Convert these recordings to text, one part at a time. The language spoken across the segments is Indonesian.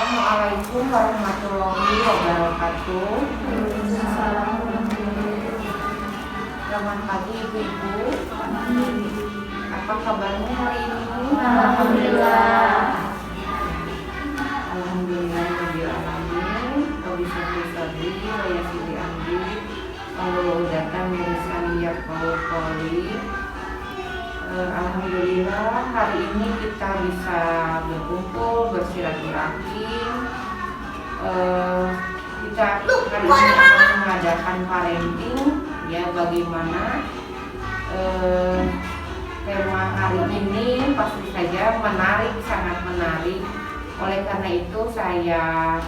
Assalamualaikum warahmatullahi wabarakatuh. Selamat pagi ibu-ibu. Apa kabarnya hari ini? Alhamdulillah. Alhamdulillahirobbilalamin. Wabisabri wayasiri amri. Allah datang mirisan ya qoli. Alhamdulillah hari ini kita bisa berkumpul bersilaturahim. Kita hari ini akan mengadakan parenting, ya bagaimana tema hari ini pasti saja menarik, sangat menarik. Oleh karena itu saya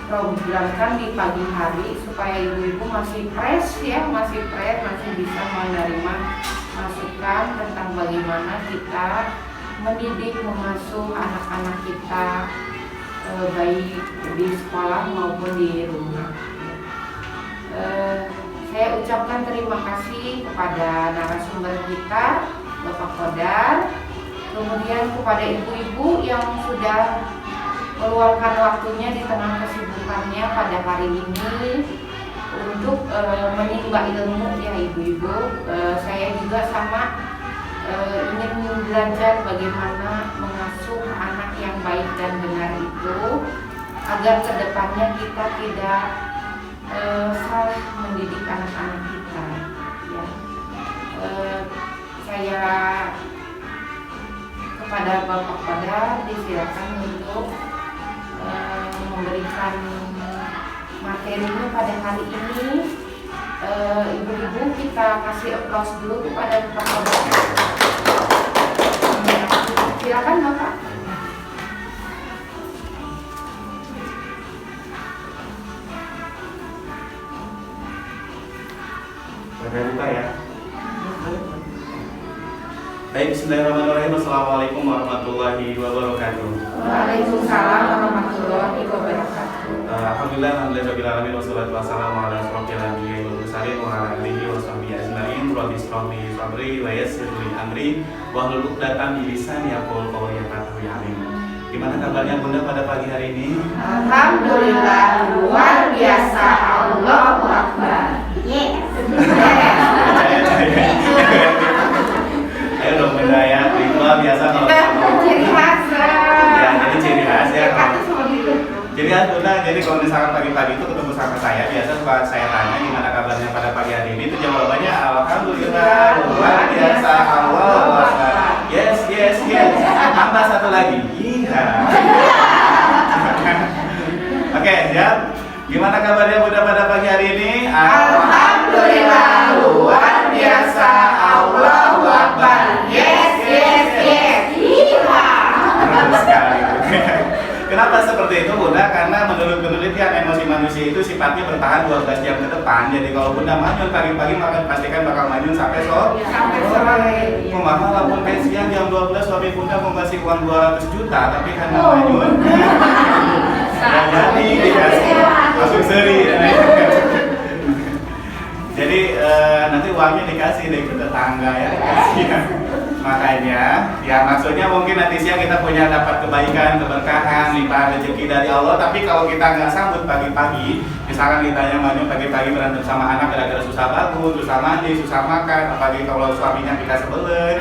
programkan di pagi hari supaya ibu-ibu masih fresh ya, masih bisa menerima masukan tentang bagaimana kita mendidik, mengasuh anak-anak kita baik di sekolah maupun di rumah. Saya ucapkan terima kasih kepada narasumber kita, Bapak Kodar, kemudian kepada ibu-ibu yang sudah meluangkan waktunya di tengah kesibukannya pada hari ini untuk menimba ilmu ya ibu-ibu. Saya juga sama ingin belajar bagaimana mengasuh anak yang baik dan benar itu agar kedepannya kita tidak salah mendidik anak-anak kita ya. Saya kepada Bapak Kodar disilakan untuk memberikan materinya pada hari ini. Ibu-ibu kita kasih applause dulu kepada Bapak Kodar. Silakan Bapak. Saya buka ya. Baik, bismillahirrahmanirrahim. Assalamualaikum warahmatullahi wabarakatuh. Waalaikumsalam warahmatullahi wabarakatuh. Alhamdulillahirobbilalamin wassalatu wassalamu ala asyrofil anbiya'i wal mursalin wa ala alihi wa sahbihi ajmain. Rabbi ishrah li sadri wa yassir li amri wahlul 'uqdatam min lisani yafqahu qawli. Gimana kabarnya Bunda pada pagi hari ini? Alhamdulillah luar biasa. Allahu Akbar. Yes. Ayo dong Bunda ya, luar biasa kalau Ciri khas. ya, jadi ciri khas ya. Jadi Bunda, jadi kalau misalkan pagi-pagi itu ketemu sama saya, biasa suka saya tanya gimana kabarnya pada pagi hari ini, itu jawabannya Alhamdulillah luar biasa. Allahu Akbar. Yes. Tambah satu lagi. Iya. Oke, siap. Gimana kabarnya Bunda pada pagi hari ini? Alhamdulillah luar biasa. Allahu Akbar. Yes. Betul sekali. Kenapa seperti itu Bunda? Karena menurut penelitian emosi manusia itu sifatnya bertahan 12 jam ke depan. Jadi kalau Bunda manyun pagi-pagi maka pastikan bakal manyun sampai sore. Mahal lamun pensiun jam 12 suami Bunda mau kasih uang 200 juta tapi karena manyun nggak jadi dikasih langsung seri. Jadi nanti uangnya dikasih deh ke tetangga ya. Makanya, ya maksudnya mungkin nanti siang kita punya dapat kebaikan, keberkahan, limpahan rezeki dari Allah. Tapi kalau kita nggak sambut pagi-pagi, misalkan ditanya manyun pagi-pagi berantem sama anak gara-gara susah bangun, susah mandi, susah makan, apalagi kalau suaminya kita sebelen,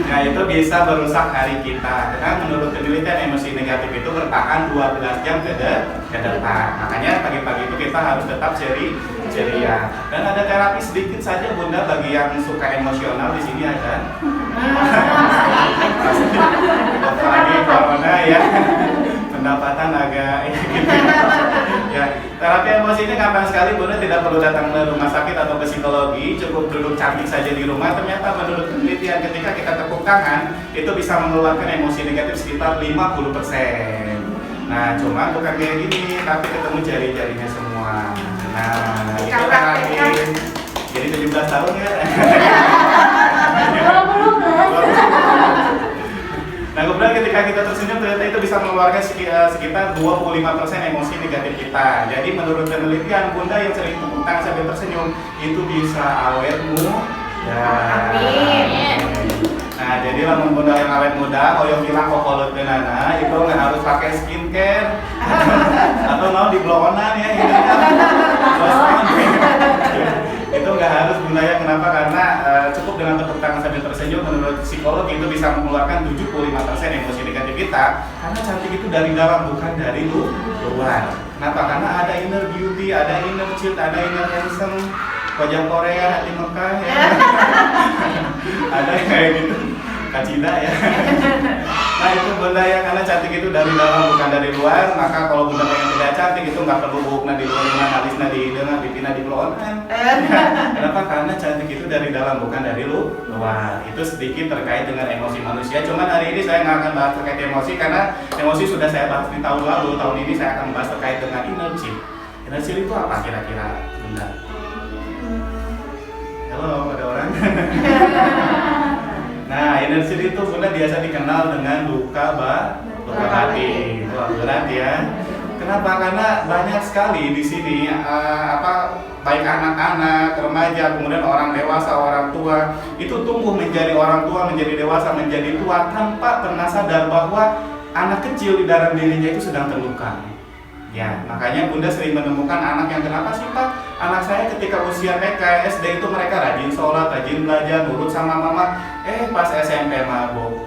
nah itu bisa merusak hari kita. Karena menurut penelitian emosi negatif itu bertahan 12 jam ke depan. Makanya pagi-pagi itu kita harus tetap ceria. Dan ada terapi sedikit saja Bunda bagi yang suka emosional di sini ada. Apalagi corona ya, pendapatan agak ya. Terapi emosi ini gampang sekali Bunda, tidak perlu datang ke rumah sakit atau ke psikologi, cukup duduk cantik saja di rumah. Ternyata menurut penelitian ketika kita tepuk tangan itu bisa mengeluarkan emosi negatif sekitar 50%. Nah, cuma bukan kayak gini, tapi ketemu jari-jarinya semua. Nah, itu terapi. Jadi 17 tahun ya. Nah, kemudian ketika kita tersenyum ternyata itu bisa mengeluarkan sekitar 25% emosi negatif kita. Jadi menurut penelitian Bunda yang sering tepuk tangan sambil tersenyum itu bisa awet muda. Amin. Nah, Nah, jadi lamun bunda yang awet muda, hoyong bilang kokolot benana, itu nggak harus pakai skincare atau mau di blowonan ya hidungnya. Itu nggak harus bunda ya. Kenapa? Karena cukup dengan tepuk tangan sambil tersenyum, menurut psikolog itu bisa mengeluarkan 75% emosi negatif kita. Karena cantik itu dari dalam, bukan dari luar. Kenapa? Karena ada inner beauty, ada inner cute, ada inner handsome. Wajah Korea, hati Mekah ya. Ada yang kayak gitu, Kacida ya. Nah itu bunda ya, karena cantik itu dari dalam bukan dari luar. Maka kalau bunda pengen tidak cantik itu nggak perlu bukna di luar, alisna di hidung, pipina di pelonan. Kenapa? Karena cantik itu dari dalam bukan dari luar. Itu sedikit terkait dengan emosi manusia. Cuman hari ini saya nggak akan bahas terkait emosi karena emosi sudah saya bahas di tahun lalu. Tahun ini saya akan bahas terkait dengan inner chill. Inner chill itu apa kira-kira bunda? Halo, ada orang? Nah, inner chill itu bunda biasa dikenal dengan luka batin. Wah, berat ya. Kenapa? Karena banyak sekali di sini baik anak-anak, remaja, kemudian orang dewasa, orang tua itu tumbuh menjadi orang tua, menjadi dewasa, menjadi tua tanpa pernah sadar bahwa anak kecil di dalam dirinya itu sedang terluka. Ya, makanya bunda sering menemukan anak yang kenapa sih Pak? Anak saya ketika usia TK, SD itu mereka rajin sholat, rajin belajar, nurut sama mama. Pas SMP mabuk,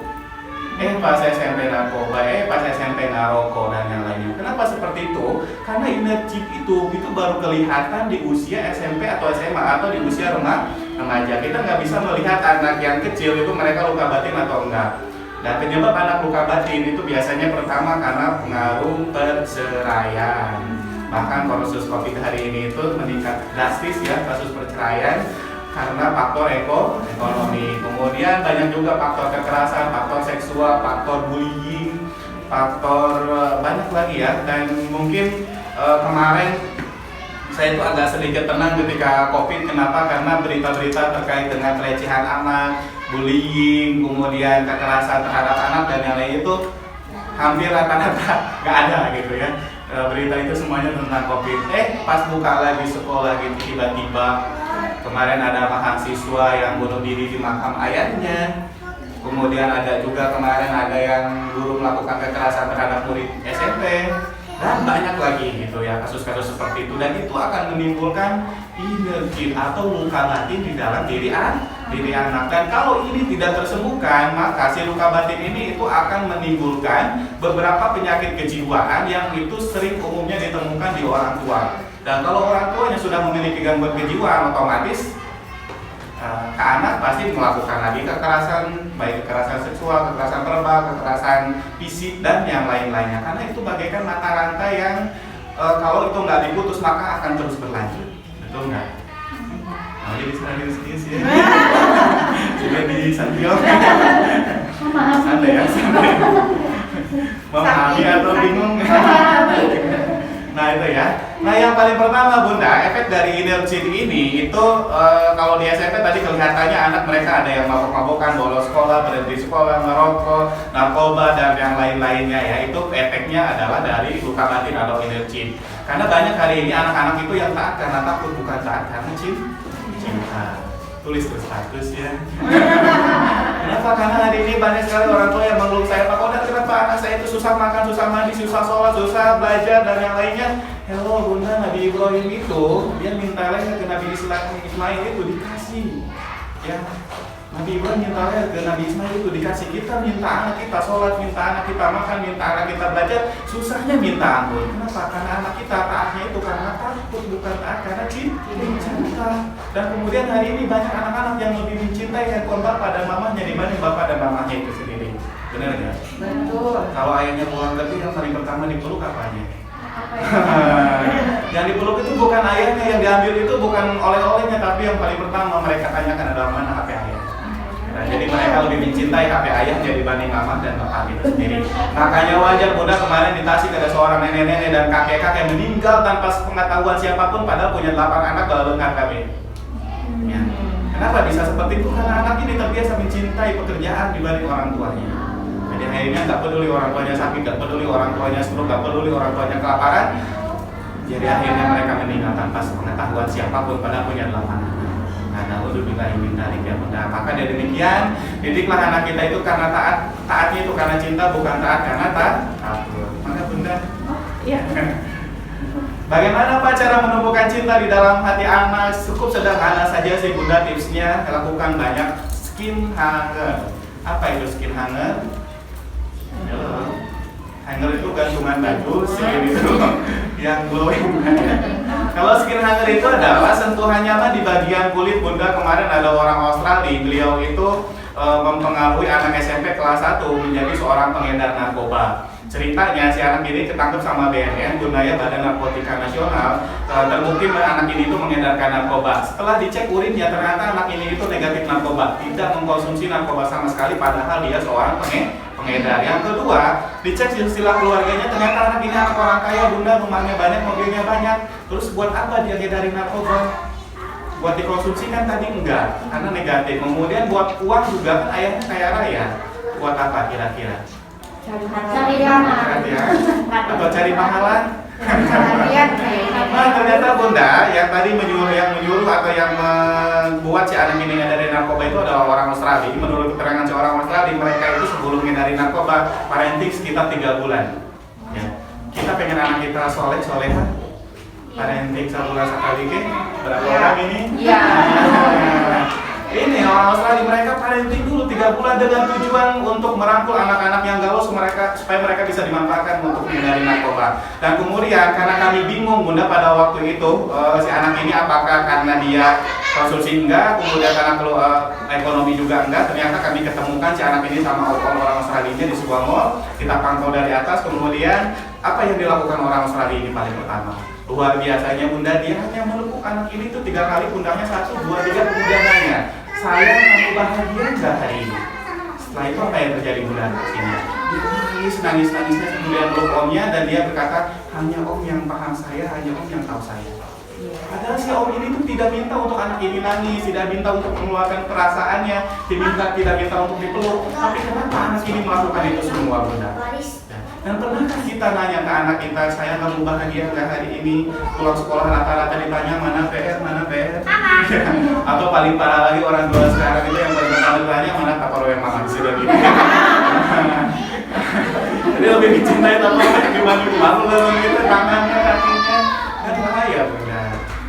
pas SMP narkoba, pas SMP ngarokok dan yang lainnya. Kenapa seperti itu? Karena inner child itu baru kelihatan di usia SMP atau SMA atau di usia remaja. Kita nggak bisa melihat anak yang kecil itu mereka luka batin atau enggak. Dan penyebab anak luka batin itu biasanya pertama karena pengaruh perceraian. Bahkan kasus COVID hari ini itu meningkat drastis ya kasus perceraian karena faktor ekonomi. Kemudian banyak juga faktor kekerasan, faktor seksual, faktor bullying, faktor banyak lagi ya. Dan mungkin kemarin saya itu agak sedikit tenang ketika COVID. Kenapa? Karena berita-berita terkait dengan pelecehan anak, bullying, kemudian kekerasan terhadap anak dan yang lain itu hampir rata-rata nggak ada gitu ya. Berita itu semuanya tentang COVID. Pas buka lagi sekolah gitu tiba-tiba kemarin ada mahasiswa yang bunuh diri di makam ayahnya. Kemudian ada juga kemarin ada yang guru melakukan kekerasan terhadap murid SMP. Dan banyak lagi gitu ya kasus-kasus seperti itu, dan itu akan menimbulkan inner child atau luka batin di dalam diri anak. Dan kalau ini tidak tersembuhkan, maka si luka batin ini itu akan menimbulkan beberapa penyakit kejiwaan yang itu sering umumnya ditemukan di orang tua. Dan kalau orang tuanya sudah memiliki gangguan kejiwaan, otomatis ke anak pasti melakukan lagi kekerasan, baik kekerasan seksual, kekerasan verbal, kekerasan fisik dan yang lain-lainnya. Karena itu bagaikan mata rantai yang kalau itu nggak diputus maka akan terus berlanjut. Betul nggak? Nah, jadi sedih ya. Sudah di Santiago. Ada ya, memahami atau bingung? Nah itu ya. Nah yang paling pertama bunda, efek dari inner child ini itu kalau di SMP tadi kelihatannya anak mereka ada yang mabok-mabokan, bolos sekolah, berhenti sekolah, merokok, narkoba dan yang lain-lainnya ya. Itu efeknya adalah dari luka batin atau inner child. Karena banyak hari ini anak-anak itu yang taat karena takut, bukan taat karena cinta. Tulis status ya. Kenapa? Karena hari ini banyak sekali orang tua yang mengeluh saya, Pak Koda, kenapa anak saya itu susah makan, susah mandi, susah sholat, susah belajar dan yang lainnya. Hello bunda, Nabi Ibrahim itu dia minta lagi ke Nabi Ismail itu dikasih. Ya, Nabi Ibrahim minta lagi ke Nabi Ismail itu dikasih. Kita minta anak kita sholat, minta anak kita makan, minta anak kita belajar, susahnya minta ampun. Kenapa? Karena anak kita taatnya itu karena takut, bukan taat karena cinta. Dan kemudian hari ini banyak anak-anak yang lebih mencintai handphone bapak dan mamahnya dibanding bapak dan mamahnya itu sendiri. Benar nggak? Betul. Kalau ayahnya pulang kerja yang paling pertama dipeluk apanya? Yang dipeluk itu bukan ayahnya, yang diambil itu bukan oleh-olehnya, tapi yang paling pertama mereka tanyakan adalah mana HP ayah. Nah, jadi mereka lebih mencintai HP ayahnya dibanding mama dan bapak itu sendiri. Makanya wajar bunda kemarin di Tasik ada seorang nenek-nenek dan kakek-kakek meninggal tanpa pengetahuan siapapun padahal punya 8 anak dalam KB. Ya. Kenapa bisa seperti itu? Karena anak ini terbiasa mencintai pekerjaan dibanding orang tuanya. Jadi akhirnya nggak peduli orang tuanya sakit, nggak peduli orang tuanya stroke, nggak peduli orang tuanya kelaparan. Jadi akhirnya mereka meninggal tanpa pengetahuan siapapun padahal punya 8 anak. Nah, udah bilang ingin tarik ya bunda. Maka dari demikian Didiklah anak kita itu karena taatnya itu karena cinta, bukan taat karena takut. Mana Bunda? Iya. Bagaimana Pak cara menumbuhkan cinta di dalam hati anak? Cukup sederhana saja sih Bunda tipsnya. Lakukan banyak skin hanger. Apa itu skin hanger? Hanger itu gantungan baju, skin itu yang glowing. Kalau skin hanger itu adalah sentuhan nyaman di bagian kulit Bunda. Kemarin ada orang Australia, beliau itu mempengaruhi anak SMP kelas 1 menjadi seorang pengedar narkoba. Ceritanya si anak ini ketangkep sama BNN, Bunda, Badan Narkotika Nasional. Terbukti anak ini itu mengedarkan narkoba. Setelah dicek urinnya, ternyata anak ini itu negatif narkoba, tidak mengkonsumsi narkoba sama sekali, padahal dia seorang pengedar. Yang kedua, dicek silsilah keluarganya, ternyata anak ini anak orang kaya Bunda, rumahnya banyak, mobilnya banyak. Terus buat apa dia ngedarin narkoba? Buat dikonsumsi kan tadi enggak, karena negatif. Kemudian buat uang juga kan ayahnya kaya raya. Buat apa kira-kira? Cari anak. Ya? Atau cari pahala? Lihat kayaknya. Nah, ternyata Bunda yang tadi menyuruh atau yang membuat si anak ini ngedari narkoba itu adalah orang Australia. Menurut keterangan seorang Australia, mereka itu sebelum ngedari narkoba parenting sekitar 3 bulan. Ya. Kita pengen anak kita soleha. Parenting 1 bulan sekali ke berapa orang ini? Iya. Ini orang Australia, mereka parenting dulu 3 bulan dengan tujuan untuk merangkul anak-anak yang galau supaya mereka bisa dimanfaatkan untuk menghindari narkoba. Dan kemudian karena kami bingung Bunda pada waktu itu si anak ini apakah karena dia konsumsi enggak, kemudian karena ekonomi juga enggak, ternyata kami ketemukan si anak ini sama orang Australia di sebuah mall. Kita pantau dari atas, kemudian apa yang dilakukan orang Australia ini paling pertama? Luar biasanya Bunda, dia hanya melukuk anak ini tuh 3 kali, pundaknya 1, 2, 3, kemudian nanya, saya kamu bahagia nggak hari ini? Setelah itu apa yang terjadi Bunda? Dia nangis-nangisnya, kemudian peluk omnya dan dia berkata, hanya om yang paham saya, hanya om yang tahu saya. Padahal si om ini tuh tidak minta untuk anak ini nangis, tidak minta untuk mengeluarkan perasaannya, tidak minta untuk dipeluk. Tapi kenapa anak ini melakukan itu semua Bunda? Dan pernahkah kita nanya ke anak kita, saya kamu bahagia nggak hari ini? Pulang sekolah rata-rata ditanya mana PR? Atau paling parah lagi orang tua sekarang itu yang paling bertanya mana Tupperware mama sudah gini. Jadi lebih dicintai Tupperware dibanding malu dalam itu tangannya, kakinya, dan bahaya Bunda.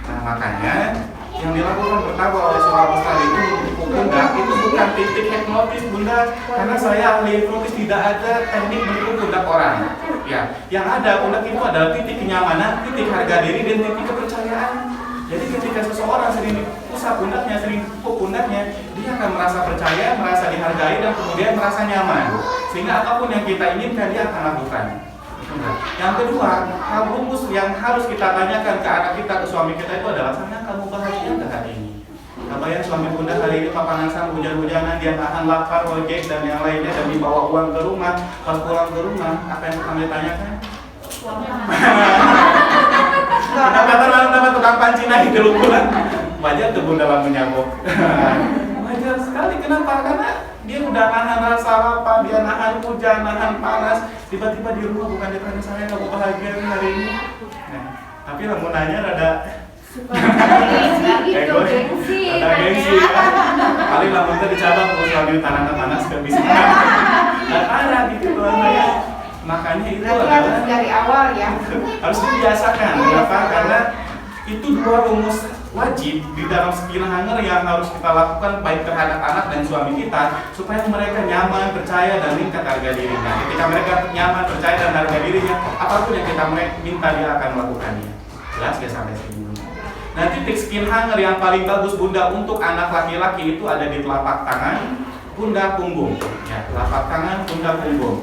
Nah makanya yang dilakukan pertama oleh seorang Australia itu Bunda, itu bukan titik hipnotis Bunda, karena saya ahli hipnotis, tidak ada teknik menipu pundak orang. Ya, yang ada pundak itu adalah titik kenyamanan, titik harga diri, dan titik kepercayaan. Jadi ketika seseorang sering usap pundaknya, sering pukul pundaknya, dia akan merasa percaya, merasa dihargai, dan kemudian merasa nyaman. Sehingga apapun yang kita inginkan, dia akan lakukan. Yang kedua, hal rumus yang harus kita tanyakan ke anak kita, ke suami kita itu adalah, sayang kamu bahagia nggak hari ini? Apa ya suami Bunda hari ini papanasan, hujan-hujanan, dia tahan lapar, ojek dan yang lainnya, dan dibawa uang ke rumah. Pas pulang ke rumah, apa yang kami tanyakan? Kenapa tukang panci naik di bulan? Wajar tuh Bunda lah menyambut. Wajar sekali, kenapa? Karena dia udah nahan rasa lapar, dia nahan hujan, nahan panas. Tiba-tiba di rumah bukan ditanya saya kamu bahagia hari ini. Nah, tapi lamunannya rada Gitu, gengsi. ada gengsi kan? Paling lamun teh dicoba kalau suami tanah panas gak bisa. Parah gitu ya. Makanya itu Berarti adalah harus dari awal ya. harus dibiasakan. Kenapa? Karena itu 2 rumus wajib di dalam skill hanger yang harus kita lakukan baik terhadap anak dan suami kita supaya mereka nyaman, percaya, dan meningkat harga dirinya. Ketika mereka nyaman, percaya, dan harga dirinya, apapun yang kita minta dia akan melakukannya. Jelas ya sampai sini. Nah, titik skin hanger yang paling bagus Bunda untuk anak laki-laki itu ada di telapak tangan, pundak, punggung. Ya, telapak tangan, pundak, punggung.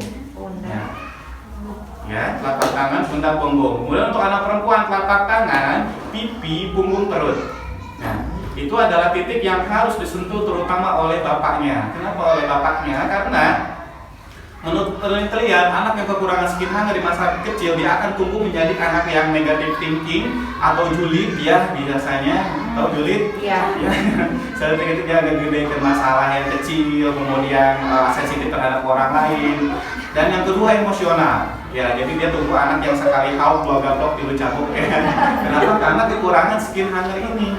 Ya, telapak tangan, pundak, punggung. Kemudian untuk anak perempuan, telapak tangan, pipi, punggung, perut. Nah, itu adalah titik yang harus disentuh terutama oleh bapaknya. Kenapa oleh bapaknya? Karena menurut penelitian, anak yang kekurangan skin hanger di masa kecil, dia akan tumbuh menjadi anak yang negative thinking atau julid ya biasanya. Tahu julid? Iya. Ya, seperti itu dia agak gede ke masalah yang kecil, kemudian sensitif terhadap orang lain. Dan yang kedua emosional. Ya, jadi dia tumbuh anak yang sekali haus blok-blok dilu cabuk ya. Kenapa? Karena kekurangan skin hanger ini.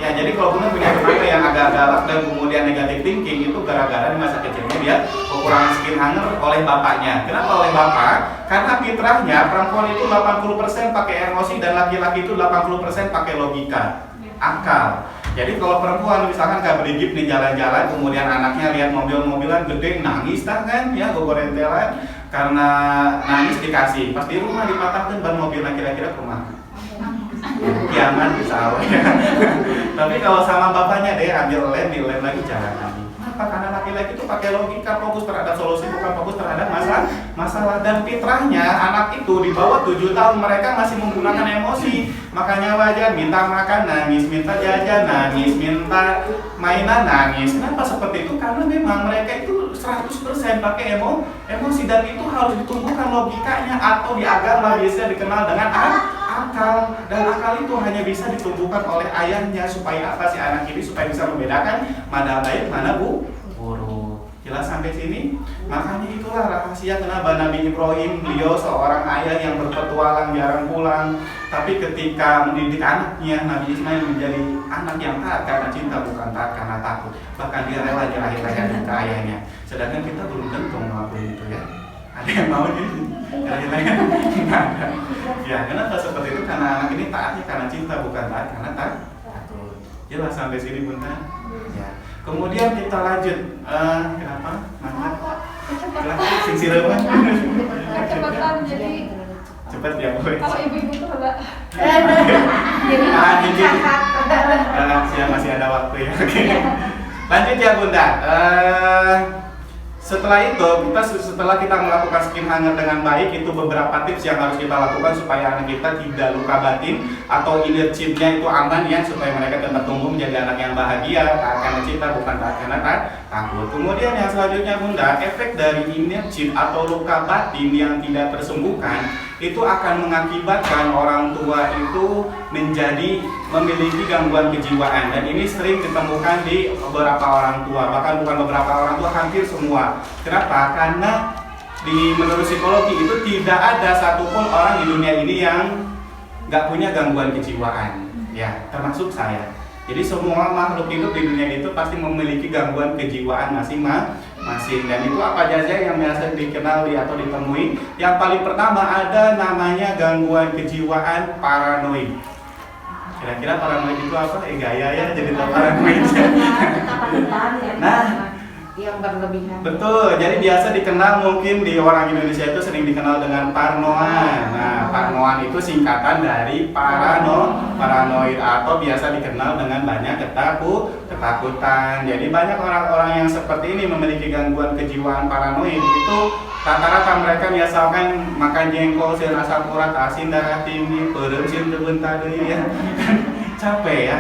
Ya, jadi kalau Bunda punya tenaga yang agak galak dan kemudian negatif thinking itu gara-gara di masa kecilnya dia kekurangan skin hanger oleh bapaknya. Kenapa oleh bapak? Karena fitrahnya perempuan itu 80% pakai emosi dan laki-laki itu 80% pakai logika, akal. Jadi kalau perempuan misalkan gak berigip nih jalan-jalan, kemudian anaknya lihat mobil-mobilan gede, nangis kan ya, gogorentelan karena nangis dikasih. Pas di rumah dipatahkan ban mobilnya kira-kira ke rumah. Kiamat bisa awal ya. Tapi kalau sama bapaknya deh ambil lem lagi jalan lagi. Kenapa? Karena laki-laki itu pakai logika, fokus terhadap solusi, bukan fokus terhadap masalah. Dan fitrahnya anak itu di bawah 7 tahun mereka masih menggunakan emosi. Makanya wajar minta makan nangis, minta jajan nangis, minta mainan nangis. Kenapa seperti itu? Karena memang mereka itu 100% pakai emosi dan itu harus ditumbuhkan logikanya, atau di agama biasanya dikenal dengan akal. Dan akal itu hanya bisa ditumbuhkan oleh ayahnya. Supaya apa? Si anak ini supaya bisa membedakan mana baik mana buruk. Jelas sampai sini? Makanya itulah rahasia kenapa Nabi Ibrahim, beliau seorang ayah yang berpetualang jarang pulang, tapi ketika mendidik anaknya, Nabi Ismail menjadi anak yang taat karena cinta, bukan taat karena takut. Bahkan dia rela nyerahin ke ayahnya. Sedangkan kita belum tentu melakukan itu ya. Ada yang mau nih? Nyerahin nggak ada. Ya, kenapa seperti itu? Karena anak ini taatnya karena cinta, bukan taat karena takut. Jelas sampai sini Bunda? Ya. Kemudian kita lanjut, kenapa? Mana? Sing sireman. Kecepatan jadi Cepat ya boy. kalau ibu-ibu tuh agak Jadi Siang masih ada waktu ya. Oke. Lanjut ya Bunda. Setelah kita melakukan skin hanger dengan baik, itu beberapa tips yang harus kita lakukan supaya anak kita tidak luka batin atau inner chipnya itu aman ya, supaya mereka tetap tumbuh menjadi anak yang bahagia, taat karena cinta, bukan taat karena takut. Kemudian yang selanjutnya Bunda, efek dari inner chip atau luka batin yang tidak tersembuhkan itu akan mengakibatkan orang tua itu memiliki gangguan kejiwaan, dan ini sering ditemukan di beberapa orang tua, bahkan bukan beberapa orang tua, hampir semua. Kenapa? Karena menurut psikologi itu tidak ada satupun orang di dunia ini yang nggak punya gangguan kejiwaan, ya, termasuk saya. Jadi semua makhluk hidup di dunia itu pasti memiliki gangguan kejiwaan masing-masing. Dan itu apa saja yang biasa dikenal atau ditemui? Yang paling pertama ada namanya gangguan kejiwaan paranoid. Kira-kira paranoid itu apa? Gaya ya jadi paranoid. Nah, yang berlebihan. betul, jadi biasa dikenal mungkin di orang Indonesia itu sering dikenal dengan parnoan. Nah, parnoan itu singkatan dari paranoid atau biasa dikenal dengan banyak ketakutan. Jadi banyak orang-orang yang seperti ini memiliki gangguan kejiwaan paranoid itu rata-rata mereka misalkan makan jengkol, sieun asam urat, asin darah tinggi, peureum sieun teu beunta deui ya. Capek ya.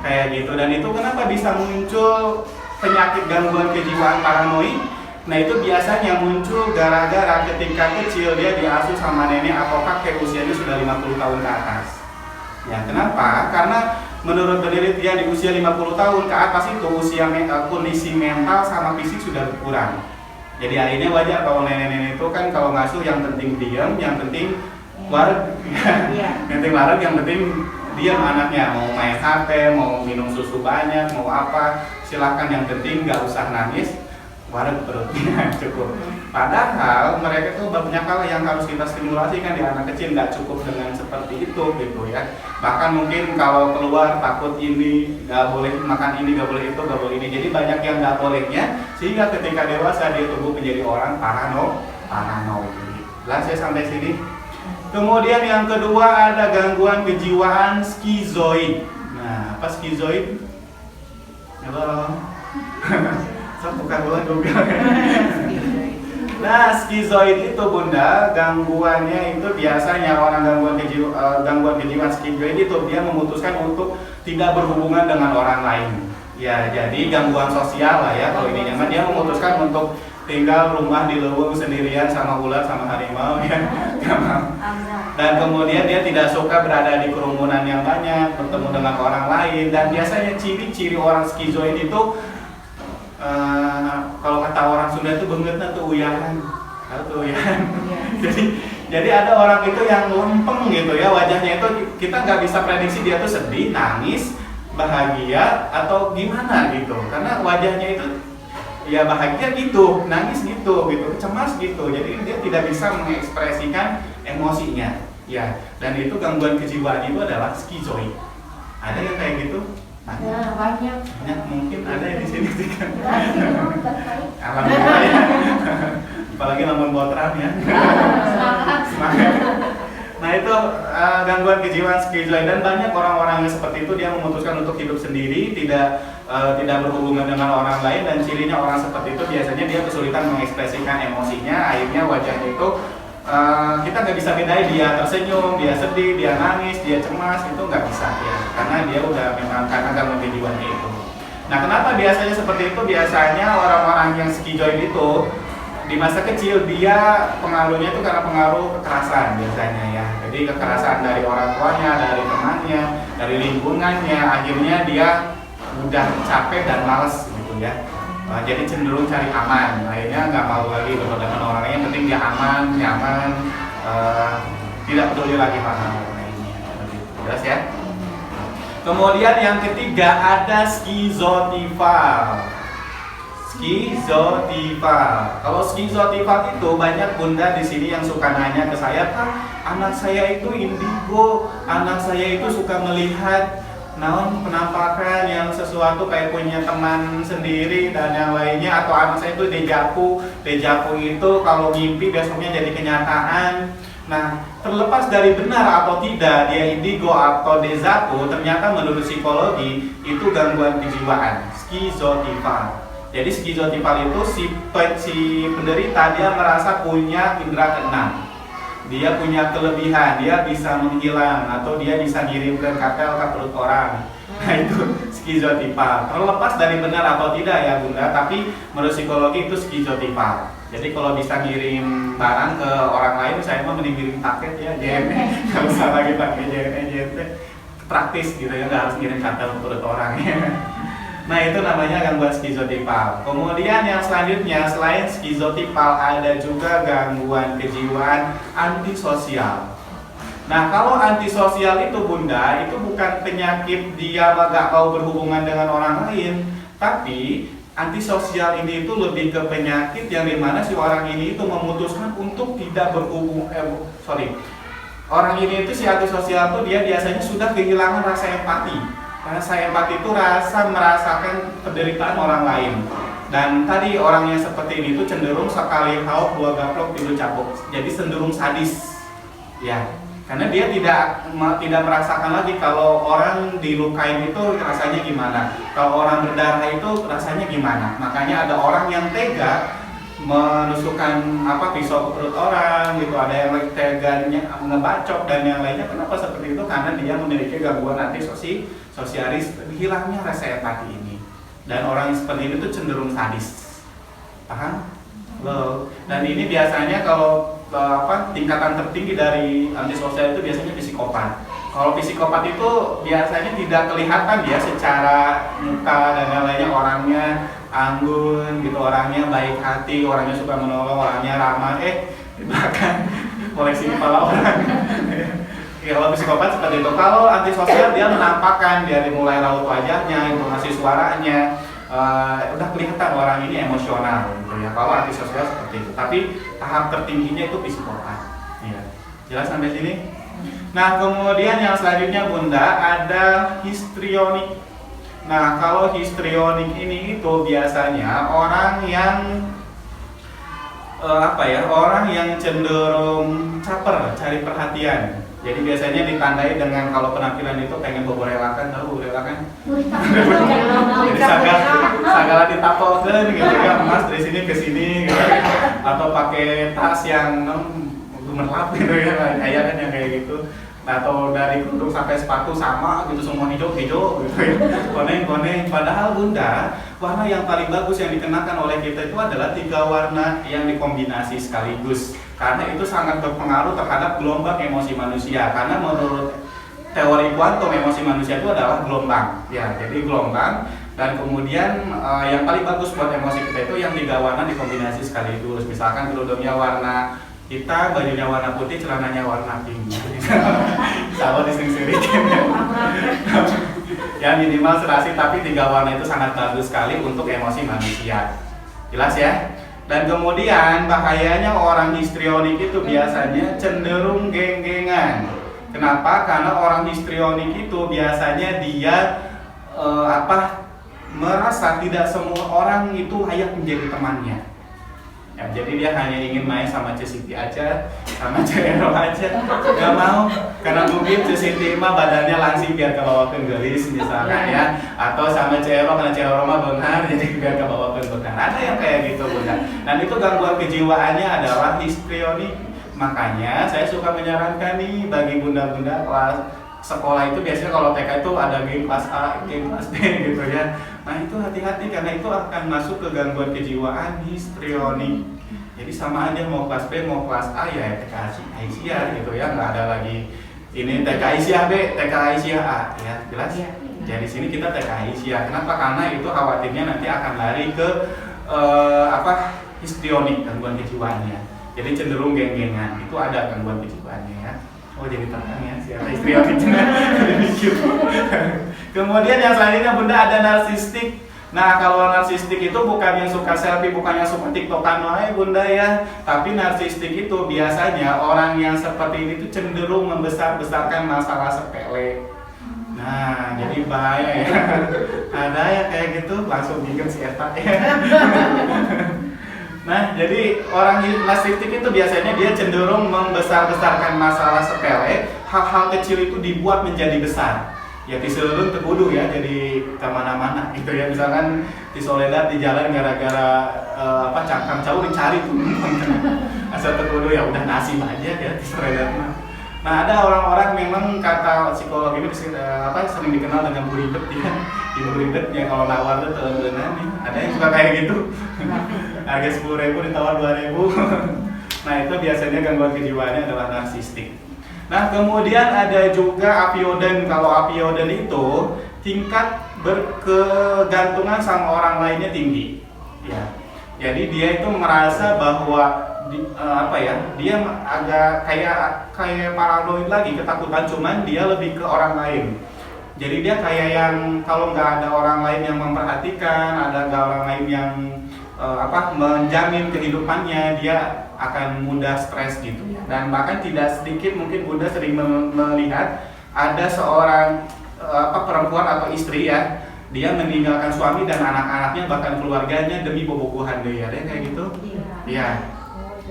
Kayak gitu, dan itu kenapa bisa muncul penyakit gangguan kejiwaan paranoid? Nah, itu biasanya muncul gara-gara ketika kecil dia diasuh sama nenek atau kakek usianya sudah 50 tahun ke atas. Ya, kenapa? Karena menurut penelitian di usia 50 tahun ke atas itu kondisi mental sama fisik sudah berkurang. Jadi akhirnya wajar kalau nenek-nenek itu kan kalau ngasuh yang penting diam, yang penting wareg. Yang penting diam anaknya, mau main HP, mau minum susu banyak, mau apa, silahkan, yang penting nggak usah nangis, wareg perutnya cukup. Padahal mereka tuh banyak hal yang harus kita stimulasi kan di anak kecil, nggak cukup dengan seperti itu gitu ya. Bahkan mungkin kalau keluar takut ini nggak boleh makan ini, nggak boleh itu, nggak boleh ini. Jadi banyak yang nggak bolehnya, sehingga ketika dewasa dia tumbuh menjadi orang paranoid. Jelas ya sampai sini. Kemudian yang kedua ada gangguan kejiwaan skizoid. Nah, apa skizoid? Halo. Saya bukan Google. Nah, skizoid itu Bunda, gangguannya itu biasanya orang gangguan kejiwaan skizoid itu dia memutuskan untuk tidak berhubungan dengan orang lain. Ya, jadi gangguan sosial lah ya kalau ini nyaman, dia memutuskan untuk tinggal rumah di leuweung sendirian sama ular sama harimau ya. Dan kemudian dia tidak suka berada di kerumunan yang banyak, bertemu dengan orang lain, dan biasanya ciri-ciri orang skizoid itu kalau kata orang Sunda itu bengetna tuh uyahan. Jadi ada orang itu yang lempeng gitu ya, wajahnya itu kita nggak bisa prediksi dia tuh sedih, nangis, bahagia atau gimana gitu, karena wajahnya itu ya bahagia gitu, nangis gitu, cemas gitu, jadi dia tidak bisa mengekspresikan emosinya, ya. Dan itu gangguan kejiwaan itu adalah skizoid. Ada yang kayak gitu? Ya, banyak. Banyak, mungkin ada yang di sini sih kan. Berarti memang terkait. Alhamdulillah ya. Apalagi nonton botram ya. Semangat. Semangat. Nah itu gangguan kejiwaan skizoid, dan banyak orang-orang yang seperti itu dia memutuskan untuk hidup sendiri, tidak berhubungan dengan orang lain, dan cirinya orang seperti itu biasanya dia kesulitan mengekspresikan emosinya, akhirnya wajahnya itu kita nggak bisa bedain dia tersenyum, dia sedih, dia nangis, dia cemas, itu nggak bisa ya, karena dia udah memang karena gangguan kejiwaannya itu. Nah kenapa biasanya seperti itu? Biasanya orang-orang yang skizoid itu di masa kecil dia pengaruhnya itu karena pengaruh kekerasan biasanya ya. Jadi kekerasan dari orang tuanya, dari temannya, dari lingkungannya, akhirnya dia mudah capek dan males gitu ya. Jadi cenderung cari aman, akhirnya nggak mau lagi bertemu dengan orang lain, penting dia aman, nyaman, tidak peduli lagi hal-hal lainnya. Jelas ya? Kemudian yang ketiga ada skizotifal. Skizotifal. Kalau skizotifal itu banyak bunda di sini yang suka nanya ke saya, "Kak, anak saya itu indigo, anak saya itu suka melihat penampakan yang sesuatu kayak punya teman sendiri dan yang lainnya, atau anak saya itu dejavu. Dejavu itu kalau mimpi besoknya jadi kenyataan." Nah, terlepas dari benar atau tidak dia indigo atau dejavu, ternyata menurut psikologi itu gangguan kejiwaan, skizotifal. Jadi skizotifal itu si penderita dia merasa punya indera keenam, dia punya kelebihan, dia bisa menghilang atau dia bisa ngirimkan katel ke perut orang. Nah itu skizotifal. Terlepas dari benar atau tidak ya bunda, tapi menurut psikologi itu skizotifal. Jadi kalau bisa ngirim barang ke orang lain, saya mah mending ngirim paket ya, JNE. Nggak usah lagi pakai JNE, praktis gitu ya, nggak harus ngirim katel ke perut orang ya. Nah itu namanya gangguan skizotifal. Kemudian yang selanjutnya selain skizotifal ada juga gangguan kejiwaan antisosial. Nah kalau antisosial itu bunda, itu bukan penyakit dia gak mau berhubungan dengan orang lain, tapi antisosial ini itu lebih ke penyakit yang dimana si orang ini itu memutuskan untuk tidak orang ini itu si antisosial itu dia biasanya sudah kehilangan rasa empati. Rasa empati itu rasa merasakan penderitaan orang lain. Dan tadi orang yang seperti ini itu cenderung sekali hauk dua gaplok tidur capok. Jadi cenderung sadis. Ya, karena dia tidak merasakan lagi kalau orang dilukain itu rasanya gimana. Kalau orang berdarah itu rasanya gimana. Makanya ada orang yang tega menusukkan pisau ke perut orang gitu, ada yang teganya ngebacok dan yang lainnya. Kenapa seperti itu? Karena dia memiliki gangguan antisosialis, hilangnya rasa empati ini. Dan orang yang seperti ini tuh cenderung sadis. Paham? Loh. Dan ini biasanya kalau tingkatan tertinggi dari antisosial itu biasanya psikopat. Kalau psikopat itu biasanya tidak kelihatan dia secara muka dan yang lainnya, orangnya anggun gitu, orangnya baik hati, orangnya suka menolong, orangnya ramah, di belakang koleksi kepala orang. Ya, kalau psikopat seperti itu. Kalau antisosial dia menampakkan dari mulai raut wajahnya, intonasi suaranya, udah kelihatan orang ini emosional gitu ya. Kalau antisosial seperti itu. Tapi tahap tertingginya itu psikopat. Ya. Jelas sampai sini? Nah, kemudian yang selanjutnya bunda ada histrionik. Nah, kalau histrionik ini itu biasanya orang yang orang yang cenderung caper, cari perhatian. Jadi biasanya ditandai dengan kalau penampilan itu pengen berelakan, tahu berelakan? Jadi segala ditapokeun gitu ya, emas dari sini ke sini gitu. Atau pakai tas yang gemerlap gitu ya, kayak kan yang kayak gitu. Atau dari kerudung sampai sepatu sama gitu, semua hijau-hijau gitu ya, koneng-koneng. Padahal bunda, warna yang paling bagus yang dikenakan oleh kita itu adalah 3 warna yang dikombinasi sekaligus, karena itu sangat berpengaruh terhadap gelombang emosi manusia. Karena menurut teori kuantum emosi manusia itu adalah gelombang ya, jadi gelombang. Dan kemudian yang paling bagus buat emosi kita itu yang 3 warna dikombinasi sekaligus. Misalkan kerudungnya warna hitam, bajunya warna putih, celananya warna pink. Sama disering-sering. Ya minimal serasi, tapi 3 warna itu sangat bagus sekali untuk emosi manusia. Jelas ya? Dan kemudian bahayanya orang histrionik itu biasanya cenderung geng-gengan. Kenapa? Karena orang histrionik itu biasanya dia merasa tidak semua orang itu layak menjadi temannya. Ya, jadi dia hanya ingin main sama Siti aja, sama Cero aja, gak mau, karena mungkin Siti mah badannya langsing biar kebawakan gelis misalkan ya, atau sama Cero karena Cero mah benghar jadi biar kebawakan benghar. Ada yang kayak gitu Bunda. Dan itu gangguan kejiwaannya adalah histrionik. Makanya saya suka menyarankan nih bagi bunda-bunda kelas sekolah itu biasanya kalau TK itu ada game kelas A, game kelas B gitu ya. Nah itu hati-hati karena itu akan masuk ke gangguan kejiwaan histrionik. Jadi sama aja mau kelas B mau kelas A ya TK Aisyah gitu ya, nggak ada lagi ini TK Aisyah B, TK Aisyah A ya jelas. Jadi sini kita TK Aisyah. Kenapa? Karena itu khawatirnya nanti akan lari ke histrionik, gangguan kejiwaannya. Jadi cenderung geng-gengan, itu ada gangguan kejiwaannya ya. Oh jadi terang ya, siapa histrionik. Kemudian yang selanjutnya Bunda ada narsistik. Nah kalau narsistik itu bukan yang suka selfie, bukan yang suka tiktokan wae Bunda ya. Tapi narsistik itu biasanya orang yang seperti ini tuh cenderung membesar-besarkan masalah sepele. Nah jadi bahaya ya. Ada yang kayak gitu langsung bikin si Eta ya. Nah, jadi orang narsistik itu biasanya dia cenderung membesar-besarkan masalah sepele, hal-hal kecil itu dibuat menjadi besar. Ya diselurun tegudu ya, jadi kemana-mana gitu ya. Misalkan di Soledad di jalan gara-gara cangkang jauh dicari tuh. Asal tegudu ya udah nasib aja ya di Soledad mah. Nah, ada orang-orang memang kata psikologi itu sering dikenal dengan buribet ya. Di buribet ya kalau nawar tuh telan-telan nih. Ada yang suka kayak gitu. Harga 10.000 ditawar 2.000. Nah itu biasanya gangguan kejiwaannya adalah narsistik. Nah kemudian ada juga apioden. Kalau apioden itu tingkat berkegantungan sama orang lainnya tinggi. Ya. Jadi dia itu merasa bahwa dia agak kayak paranoid lagi, ketakutan, cuman dia lebih ke orang lain. Jadi dia kayak yang kalau nggak ada orang lain yang memperhatikan, ada nggak orang lain yang menjamin kehidupannya, dia akan mudah stres gitu ya. Dan bahkan tidak sedikit mungkin Bunda sering melihat ada seorang perempuan atau istri ya, dia meninggalkan suami dan anak-anaknya bahkan keluarganya demi bobogohan dia. Ada yang kayak gitu? Iya.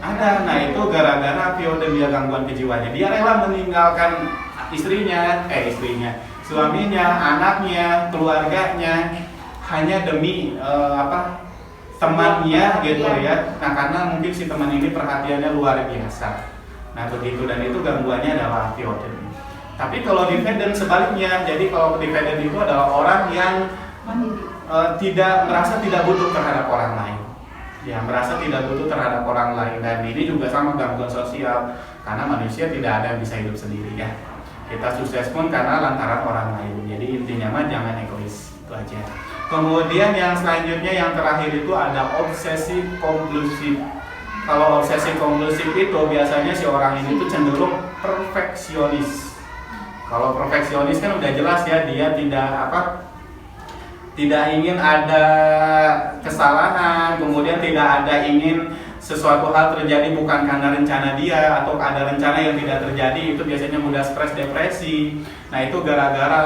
Ada. Nah itu gara-gara apioden, gangguan kejiwaannya. Dia rela meninggalkan suaminya, anaknya, keluarganya hanya demi temannya gitu ya. Nah karena mungkin si teman ini perhatiannya luar biasa. Nah begitu, dan itu gangguannya adalah apioden. Tapi kalau dependent sebaliknya, jadi kalau dependent itu adalah orang yang merasa tidak butuh terhadap orang lain. Ya, merasa tidak butuh terhadap orang lain, dan ini juga sama gangguan sosial karena manusia tidak ada yang bisa hidup sendiri ya. Kita sukses pun karena lantaran orang lain. Jadi intinya mah jangan egois, itu aja. Kemudian yang selanjutnya yang terakhir itu ada obsesif kompulsif. Kalau obsesif kompulsif itu biasanya si orang ini tuh cenderung perfeksionis. Kalau perfeksionis kan udah jelas ya, dia tidak ingin ada kesalahan, kemudian tidak ada ingin sesuatu hal terjadi bukan karena rencana dia, atau ada rencana yang tidak terjadi, itu biasanya mudah stres, depresi. Nah itu gara-gara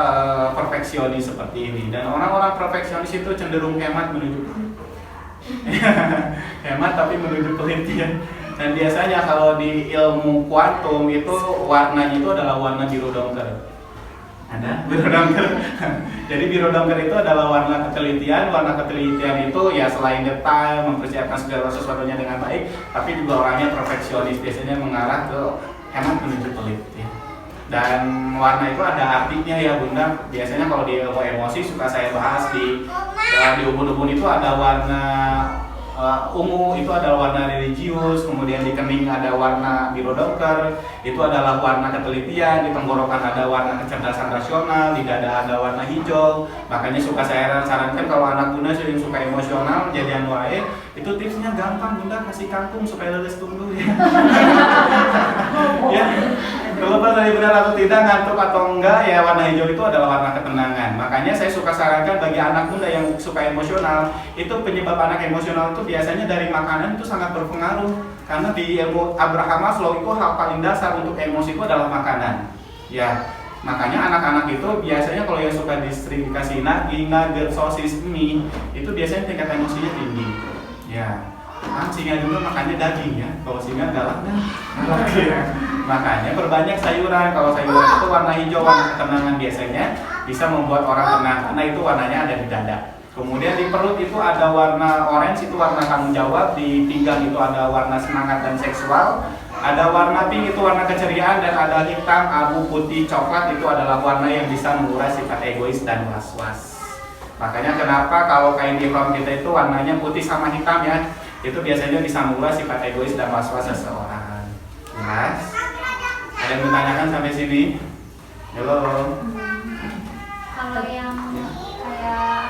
perfeksionis seperti ini. Dan orang-orang perfeksionis itu cenderung hemat menuju hemat tapi menuju pelit ya. Dan biasanya kalau di ilmu kuantum itu warnanya itu adalah warna biru dongker. Ada biru dongker. Jadi biru dongker itu adalah warna ketelitian. Warna ketelitian itu ya selain detail, mempersiapkan segala sesuatunya dengan baik, tapi juga orangnya perfeksionis, biasanya mengarah ke hemat menuju pelit ya. Dan warna itu ada artinya ya Bunda. Biasanya kalau di ilmu emosi suka saya bahas di ubun-ubun itu ada warna ungu, itu adalah warna religius. Kemudian di kening ada warna biru dongker, itu adalah warna ketelitian. Di tenggorokan ada warna kecerdasan rasional, di dada ada warna hijau. Makanya suka saya sarankan kalau anak Bunda sering suka emosional, jadian wae, itu tipsnya gampang Bunda, kasih kangkung supaya lulus tunggu ya. Ya. Terlepas dari benar atau tidak, ngantuk atau enggak, ya warna hijau itu adalah warna ketenangan. Makanya saya suka sarankan bagi anak muda yang suka emosional, itu penyebab anak emosional itu biasanya dari makanan itu sangat berpengaruh. Karena di ilmu Abraham Maslow itu hal paling dasar untuk emosi itu adalah makanan. Ya, makanya anak-anak itu biasanya kalau yang suka sering dikasih nugget, sosis, mie, itu biasanya tingkat emosinya tinggi. Ya, singa juga makannya daging ya. Kalau singa galak ya. Makanya perbanyak sayuran. Kalau sayuran itu warna hijau, warna ketenangan biasanya bisa membuat orang tenang karena itu warnanya ada di dada. Kemudian di perut itu ada warna orange, itu warna tanggung jawab. Di pinggang itu ada warna semangat dan seksual. Ada warna pink, itu warna keceriaan. Dan ada hitam, abu, putih, coklat, itu adalah warna yang bisa menguras sifat egois dan was-was. Makanya kenapa kalau kain ihram kita itu warnanya putih sama hitam ya, itu biasanya bisa menguras sifat egois dan was-was seseorang. Jelas? Ada yang bertanyakan sampai sini? Halo? Kalau yang kayak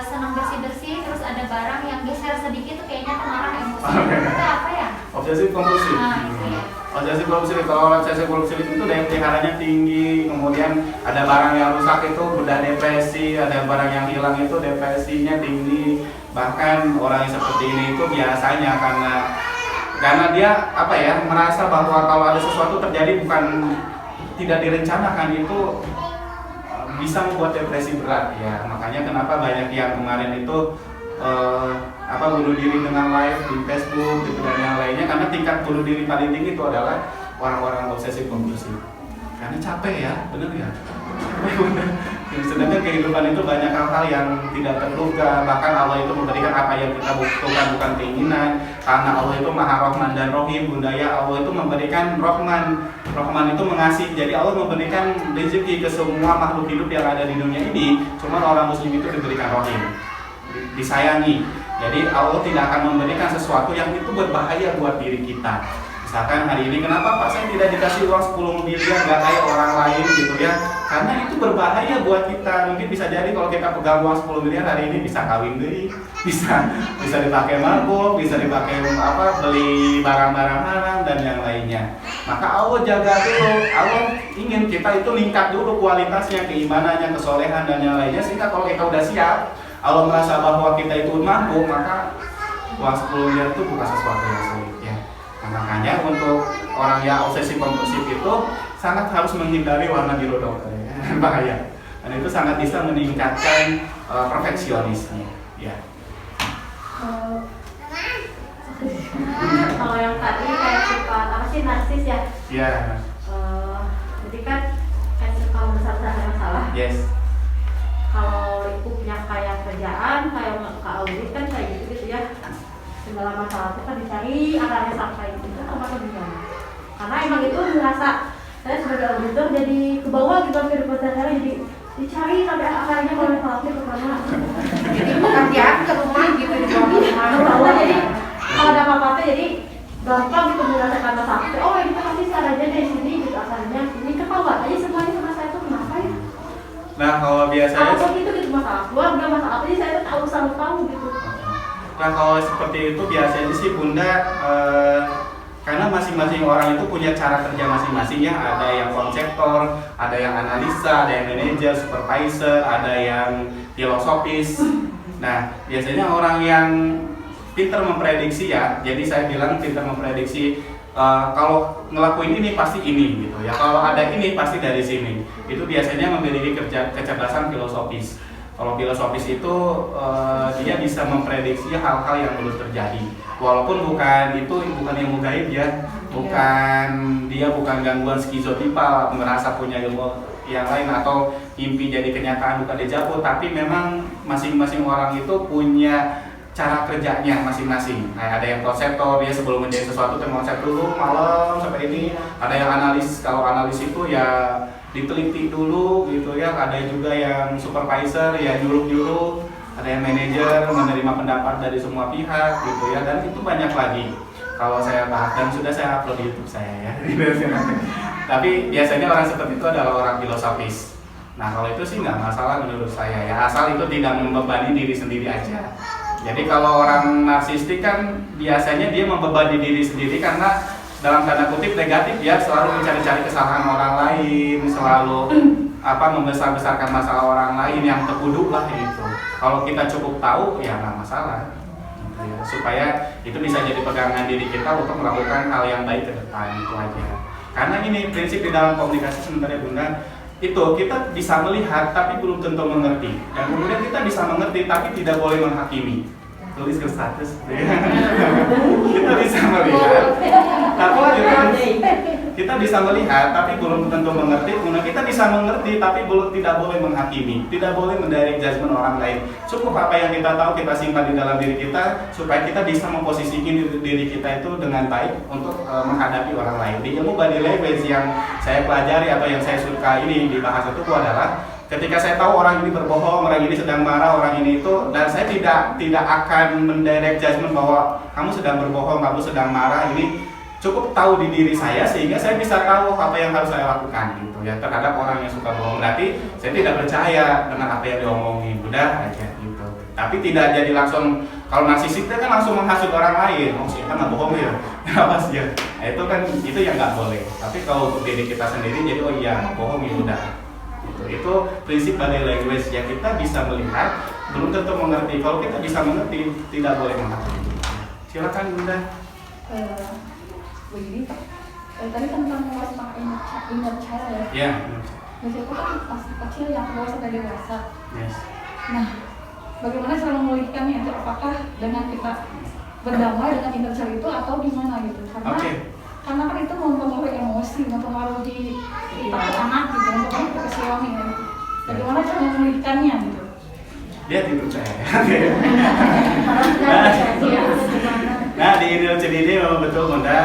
senang bersih-bersih terus ada barang yang geser sedikit tuh kayaknya pengarah emosi. Itu apa ya? Obsesif kompulsif. Iya. Obsesif kompulsif, kalau obsesif kompulsif itu daya peliharanya tinggi, kemudian ada barang yang rusak itu udah depresi, ada barang yang hilang itu depresinya tinggi. Bahkan orang yang seperti ini itu biasanya karena dia apa ya, merasa bahwa kalau ada sesuatu terjadi bukan tidak direncanakan itu bisa membuat depresi berat ya. Makanya kenapa banyak yang kemarin itu bunuh diri dengan live di Facebook gitu dan yang lainnya, karena tingkat bunuh diri paling tinggi itu adalah orang-orang obsesif kompulsif. Karena capek ya, bener ya. Sedangkan kehidupan itu banyak hal-hal yang tidak terduga. Bahkan Allah itu memberikan apa yang kita butuhkan, bukan keinginan. Karena Allah itu Maha Rahman dan Rahim. Bunda ya, Allah itu memberikan Rahman. Rahman itu mengasihi. Jadi Allah memberikan rezeki ke semua makhluk hidup yang ada di dunia ini. Cuma orang muslim itu diberikan Rahim, disayangi. Jadi Allah tidak akan memberikan sesuatu yang itu berbahaya buat diri kita. Misalkan hari ini kenapa Pak saya tidak dikasih uang 10 miliar gak kayak orang lain gitu ya, karena itu berbahaya buat kita. Mungkin bisa jadi kalau kita pegang uang 10 miliar hari ini bisa kawin deh, bisa dipakai mabuk, bisa dipakai beli barang-barang haram dan yang lainnya. Maka Allah jaga dulu, Allah ingin kita itu lingkap dulu kualitasnya, keimanannya, kesolehan dan yang lainnya, sehingga kalau kita udah siap, Allah merasa bahwa kita itu mampu, maka uang 10 miliar itu bukan sesuatu yang sulit ya. Nah, makanya untuk orang yang obsesif kompulsif itu sangat harus menghindari warna biru dokter ya. Bahaya. Dan itu sangat bisa meningkatkan perfeksionisnya ya. Kalau yang tadi kayak sifat apa sih, narsis ya? Iya. Jadi kan kalau besar-besar masalah. Yes. Kalau itu punya kayak kerjaan, kayak audit kan kayak gitu ya. Segala masalah itu kan dicari akarnya sampai itu termasuk gimana? Karena emang itu merasa saya sebagai auditor jadi ke bawah gitu kehidupan saya, jadi dicari sampai akarnya kalau masalahnya ke mana. Jadi pekerjaan ke rumah gitu di bawah. Jadi kalau ada apa-apa jadi gampang gitu merasakan masalah. Oh ini pasti caranya dari sini gitu akarnya. Ini ketahuan aja semuanya sama saya tuh kenapa ya? Nah kalau biasanya apa gitu masalah keluarga, masalah apa sih saya tuh selalu tahu gitu. Nah kalau seperti itu biasanya sih Bunda, karena masing-masing orang itu punya cara kerja masing-masing ya. Ada yang konseptor, ada yang analisa, ada yang manajer, supervisor, ada yang filosofis. Nah biasanya orang yang pintar memprediksi ya. Jadi saya bilang pintar memprediksi, kalau ngelakuin ini pasti ini gitu ya. Kalau ada ini pasti dari sini. Itu biasanya memiliki kecerdasan filosofis. Kalau filosofis itu dia bisa memprediksi hal-hal yang belum terjadi. Walaupun bukan ilmu gaib ya, bukan gangguan skizotipal, merasa punya ilmu yang lain atau mimpi jadi kenyataan bukan dejavu, tapi memang masing-masing orang itu punya cara kerjanya masing-masing. Nah, ada yang konseptor, dia sebelum menjadi sesuatu konsep dulu malam sampai ini. Ada yang analis, kalau analis itu ya diteliti dulu gitu ya. Ada juga yang supervisor ya nyuruh-nyuruh, ada yang manajer menerima pendapat dari semua pihak gitu ya, dan itu banyak lagi kalau saya bahas dan sudah saya upload di YouTube saya ya. Tapi biasanya orang seperti itu adalah orang filosofis. Nah kalau itu sih nggak masalah menurut saya ya, asal itu tidak membebani diri sendiri aja. Jadi kalau orang narsistik kan biasanya dia membebani diri sendiri karena dalam tanda kutip negatif ya, selalu mencari-cari kesalahan orang lain, selalu membesar-besarkan masalah orang lain, yang terkudu lah gitu. Kalau kita cukup tahu ya nggak masalah gitu ya. Supaya itu bisa jadi pegangan diri kita untuk melakukan hal yang baik ke depan, itu aja. Karena ini prinsip di dalam komunikasi sebenarnya Bunda, itu kita bisa melihat tapi belum tentu mengerti, dan kemudian kita bisa mengerti tapi tidak boleh menghakimi. Tulis ke status kita bisa melihat tapi kita bisa melihat tapi belum tentu mengerti. Kemudian kita bisa mengerti tapi belum, tidak boleh menghakimi, tidak boleh mendirect judgment orang lain. Cukup apa yang kita tahu kita simpan di dalam diri kita, supaya kita bisa memposisikan diri kita itu dengan baik untuk menghadapi orang lain. Di ilmu body language yang saya pelajari atau yang saya suka ini dibahas itu adalah ketika saya tahu orang ini berbohong, orang ini sedang marah, orang ini itu, dan saya tidak akan mendirect judgment bahwa kamu sedang berbohong, kamu sedang marah. Ini cukup tahu di diri saya sehingga saya bisa tahu apa yang harus saya lakukan gitu ya terhadap orang yang suka bohong. Berarti saya tidak percaya dengan apa yang diomongin, udah aja gitu. Tapi tidak jadi langsung, kalau narsisik kan langsung menghasut orang lain, oh sih kan nggak bohong ya, apa sih ya? Nah, itu yang nggak boleh. Tapi kalau untuk diri kita sendiri jadi oh iya bohong ya udah. Itu prinsip body language yang kita bisa melihat, belum tentu mengerti. Kalau kita bisa mengerti, tidak boleh menghakimi. Silakan Bunda. Begini Pak, tadi tentang inner child ya. Ya. Itu kan masih kecil yang ke bawah sampai dewasa. Yes. Nah, bagaimana cara memulihkannya itu? Apakah dengan kita berdamai dengan inner child itu atau gimana gitu? Karena kan itu mempengaruhi emosi, mempengaruhi anak gitu, mempengaruhi ke suami ya. Bagaimana cara memulihkannya gitu? Dia tidur saya. Nah, di inner child ini memang betul Bunda.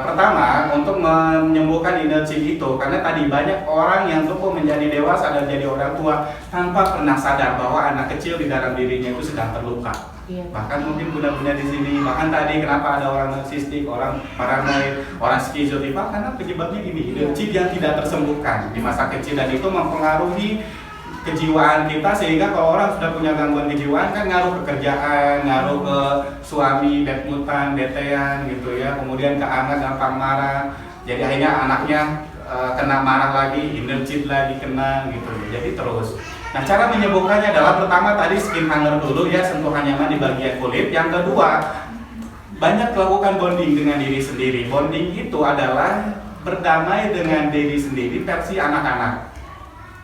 Pertama, untuk menyembuhkan inner child itu, karena tadi banyak orang yang tumbuh menjadi dewasa dan jadi orang tua tanpa pernah sadar bahwa anak kecil di dalam dirinya itu sedang terluka. Bahkan mungkin Bunda-Bunda di sini, bahkan tadi kenapa ada orang narsistik, orang paranoid, orang skizofren, karena penyebabnya ini inner child yang tidak tersembuhkan di masa kecil, dan itu mempengaruhi kejiwaan kita, sehingga kalau orang sudah punya gangguan kejiwaan kan ngaruh ke kerjaan, ngaruh ke suami, bad-moodan, betean gitu ya, kemudian ke anak gampang marah, jadi akhirnya anaknya kena marah lagi, inner child lagi kena gitu, jadi terus. Nah, cara menyembuhkannya adalah pertama tadi skin hanger dulu ya, sentuhan nyaman di bagian kulit. Yang kedua, banyak melakukan bonding dengan diri sendiri. Bonding itu adalah berdamai dengan diri sendiri versi anak-anak.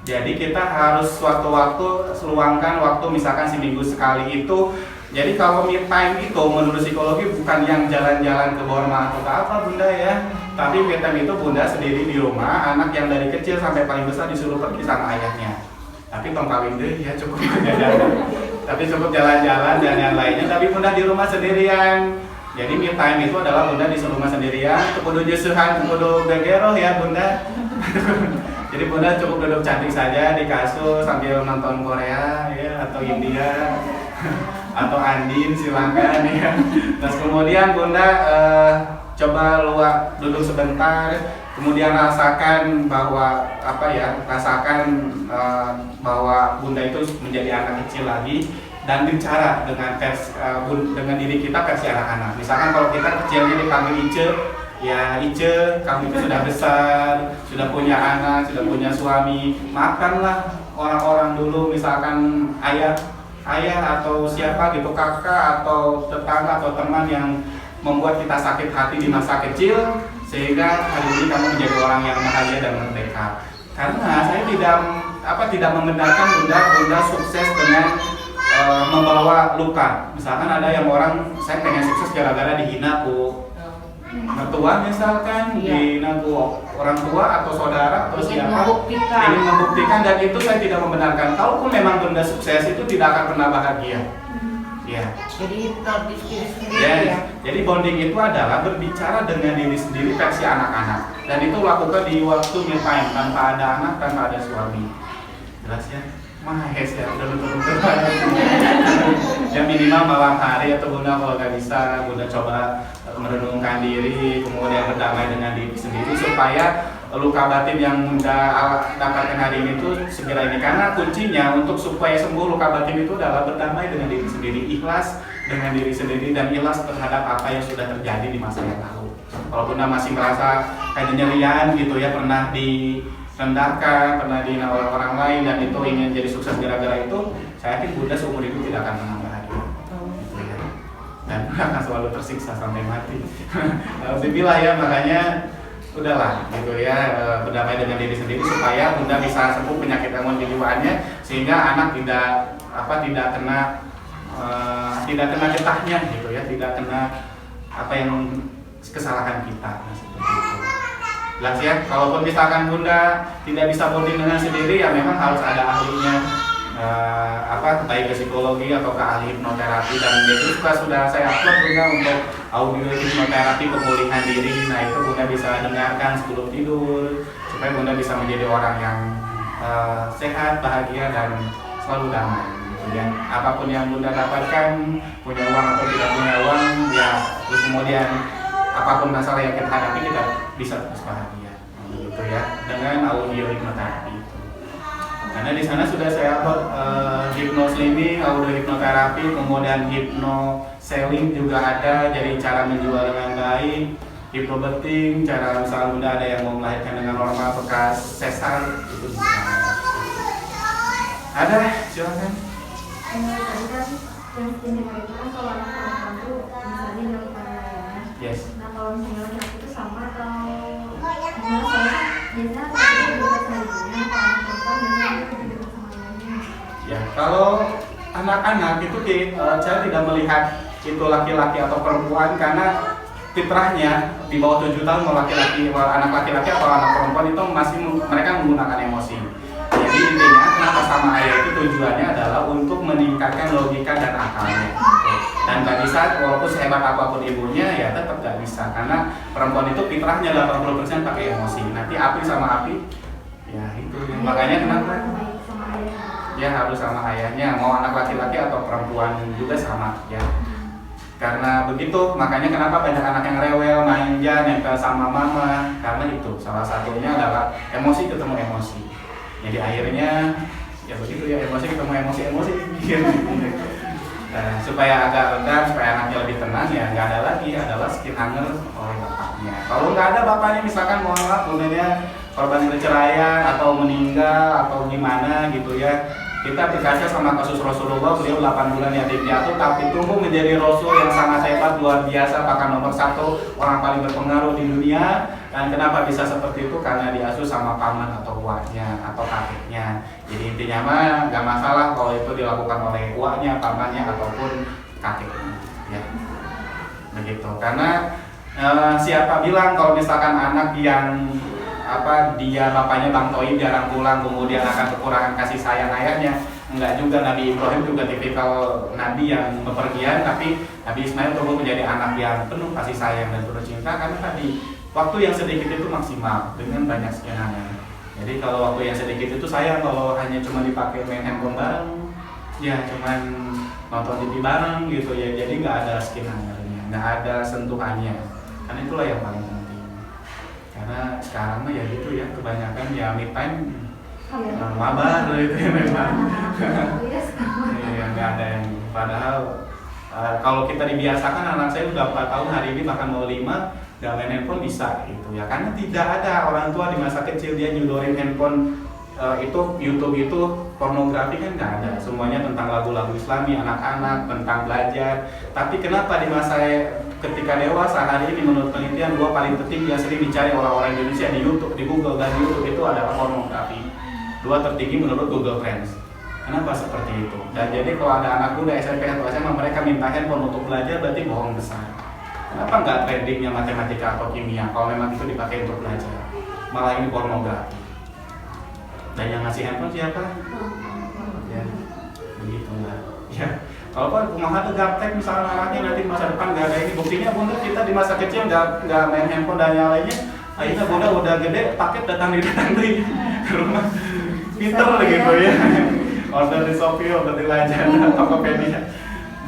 Jadi kita harus suatu waktu luangkan waktu, misalkan seminggu sekali itu. Jadi kalau me time itu menurut psikologi bukan yang jalan-jalan ke Borma atau ke apa Bunda ya, tapi me time itu Bunda sendiri di rumah, anak yang dari kecil sampai paling besar disuruh pergi sama ayahnya. Tapi tong kawin deh ya cukup jalan-jalan. Tapi cukup jalan-jalan dan yang lainnya, tapi Bunda di rumah sendirian. Jadi me time itu adalah Bunda di rumah sendirian, kudu jesuhan, kudu begeroh ya Bunda. Jadi Bunda cukup duduk cantik saja di kasur sambil nonton Korea ya, atau India atau Andin silakan ya. Terus kemudian Bunda coba duduk sebentar, kemudian rasakan bahwa bahwa Bunda itu menjadi anak kecil lagi, dan bicara dengan diri kita versi anak-anak. Misalkan kalau kita kecilnya dipanggil Ice, ya Ice, kamu itu sudah besar, sudah punya anak, sudah punya suami, maafkanlah orang-orang dulu, misalkan ayah atau siapa gitu, kakak atau tetangga atau teman yang membuat kita sakit hati di masa kecil, sehingga hari ini kamu menjadi orang yang bahagia dan merdeka. Karena saya tidak membenarkan Bunda sukses dengan membawa luka. Misalkan ada yang orang, saya pengen sukses gara-gara dihina mertua misalkan, dihina orang tua atau saudara atau siapa, ingin membuktikan, dan itu saya tidak membenarkan. Kalaupun memang Bunda sukses, itu tidak akan pernah bahagia. Ya. Jadi diri sendiri ya. Jadi bonding itu adalah berbicara dengan diri sendiri versi anak-anak, dan itu lakukan di waktu me time, tanpa ada anak, tanpa ada suami. Jelas ya? Mahes ya, udah betul-betul. Ya minimal malam hari atau Bunda kalau nggak bisa, Bunda coba merenungkan diri, kemudian berdamai dengan diri sendiri supaya luka batin yang Bunda dapatkan hari ini itu segera ini. Karena kuncinya untuk supaya sembuh luka batin itu adalah berdamai dengan diri sendiri, ikhlas dengan diri sendiri dan ikhlas terhadap apa yang sudah terjadi di masa yang lalu. Kalau Bunda masih merasa kayak nyerian gitu ya, pernah direndahkan, pernah dihina oleh orang lain dan itu ingin jadi sukses gara-gara itu, saya yakin Bunda seumur hidup tidak akan pernah bahagia. Gitu ya. Dan Bunda akan selalu tersiksa sampai mati. Alhamdulillah ya, makanya udahlah gitu ya, berdamai dengan diri sendiri supaya Bunda bisa sembuh penyakit gangguan kejiwaannya sehingga anak tidak kena getahnya gitu ya, tidak kena apa yang kesalahan kita. Nah, seperti itu. Jelas ya, kalaupun misalkan Bunda tidak bisa bonding dengan sendiri ya memang harus ada ahlinya, baik ke psikologi atau ke ahli hipnoterapi, dan itu sudah saya upload Bunda untuk audio hipnoterapi pemulihan diri. Nah itu Bunda bisa dengarkan sebelum tidur supaya Bunda bisa menjadi orang yang sehat, bahagia dan selalu damai. Dan apapun yang Bunda dapatkan, punya uang atau tidak punya uang, ya terus kemudian apapun masalah yang kita hadapi kita bisa terus bahagia, gitu ya, dengan audio hipnoterapi. Karena di sana sudah saya upload hipnoslimming, audio hipnoterapi, kemudian hipnoselling juga ada, jadi cara menjual dengan baik, hipnobeting, cara misalnya Bunda ada yang mau melahirkan dengan normal bekas sesar, itu bisa. Ada, silakan. Tadi kan yang istimewa itu kan kalau anak perempuan itu misalnya dilakukan layanan. Yes. Nah kalau misalnya laki-laki itu sama atau nah soalnya biasanya laki-laki itu dekat sama ibunya, kalau anak perempuan biasanya itu dekat sama ayahnya. Ya, kalau anak-anak itu saya tidak melihat itu laki-laki atau perempuan karena fitrahnya di bawah 7 tahun anak laki-laki atau anak perempuan itu masih mereka menggunakan emosi. Jadi intinya kenapa sama ayah itu tujuannya adalah untuk meningkatkan logika dan akalnya. Dan gak bisa, walaupun sehebat apapun ibunya ya tetap gak bisa karena perempuan itu fitrahnya 80% pakai emosi. Nanti api sama api, ya itu. Makanya kenapa? Ya harus sama ayahnya, mau anak laki-laki atau perempuan juga sama ya. Karena begitu, makanya kenapa banyak anak yang rewel, manja, nempel sama mama. Karena itu, salah satunya adalah emosi ketemu emosi. Jadi akhirnya ya begitu ya, emosi ketemu emosi. Nah, supaya agak reda, supaya anaknya lebih tenang ya nggak ada lagi adalah skinhanger oleh bapaknya. Kalau nggak ada bapaknya misalkan mohon maaf bundanya korban perceraian atau meninggal atau gimana gitu ya, kita berkaca sama kasus Rasulullah, beliau 8 bulan yatim piatu tapi tumbuh menjadi Rasul yang sangat hebat, luar biasa, bahkan nomor 1 orang paling berpengaruh di dunia. Dan kenapa bisa seperti itu? Karena diasuh sama paman atau uaknya atau kakeknya. Jadi intinya mah nggak masalah kalau itu dilakukan oleh uaknya, pamannya ataupun kakeknya ya. Begitu. Karena siapa bilang kalau misalkan anak yang dia bapaknya Bang Toib jarang pulang kemudian akan kekurangan kasih sayang ayahnya? Enggak juga, Nabi Ibrahim juga tipikal nabi yang bepergian, tapi Nabi Ismail tumbuh menjadi anak yang penuh kasih sayang dan penuh cinta karena tadi waktu yang sedikit itu maksimal dengan banyak skenanya. Jadi kalau waktu yang sedikit itu sayang kalau hanya cuma dipakai main handphone bareng, ya cuman nonton TV bareng gitu ya, jadi nggak ada skenanya, nggak ada sentuhannya. Karena itulah yang paling penting. Karena sekarang mah ya gitu ya, kebanyakan ya me time mabar gitu ya memang. Iya, nggak ada yang padahal kalau kita dibiasakan, anak saya udah 4 tahun hari ini bahkan mau 5 gak main handphone bisa gitu ya, karena tidak ada orang tua di masa kecil dia nyudorin handphone itu YouTube itu pornografi kan nggak ada, semuanya tentang lagu-lagu Islami anak-anak, tentang belajar. Tapi kenapa di masa ketika dewasa hari ini menurut penelitian 2 paling tertinggi yang sering dicari orang-orang Indonesia di YouTube, di Google dan di YouTube itu adalah pornografi. 2 tertinggi menurut Google Trends. Kenapa seperti itu? Dan jadi kalau ada anak muda SMP atau SMA mereka minta handphone untuk belajar berarti bohong besar. Kenapa nggak tradingnya matematika atau kimia kalau memang itu dipakai untuk belajar? Malah ini pornografi. Dan yang ngasih handphone siapa? Ya, begitulah. Ya, kalau kumaha tuh gaptek misalnya anaknya nanti masa depan nggak ada ini. Buktinya bunda kita di masa kecil nggak main handphone dan yang lainnya. Akhirnya bunda udah gede paket datang di ke rumah. Pinter gitu ya. Order di Shopee, order di Lazada, Tokopedia.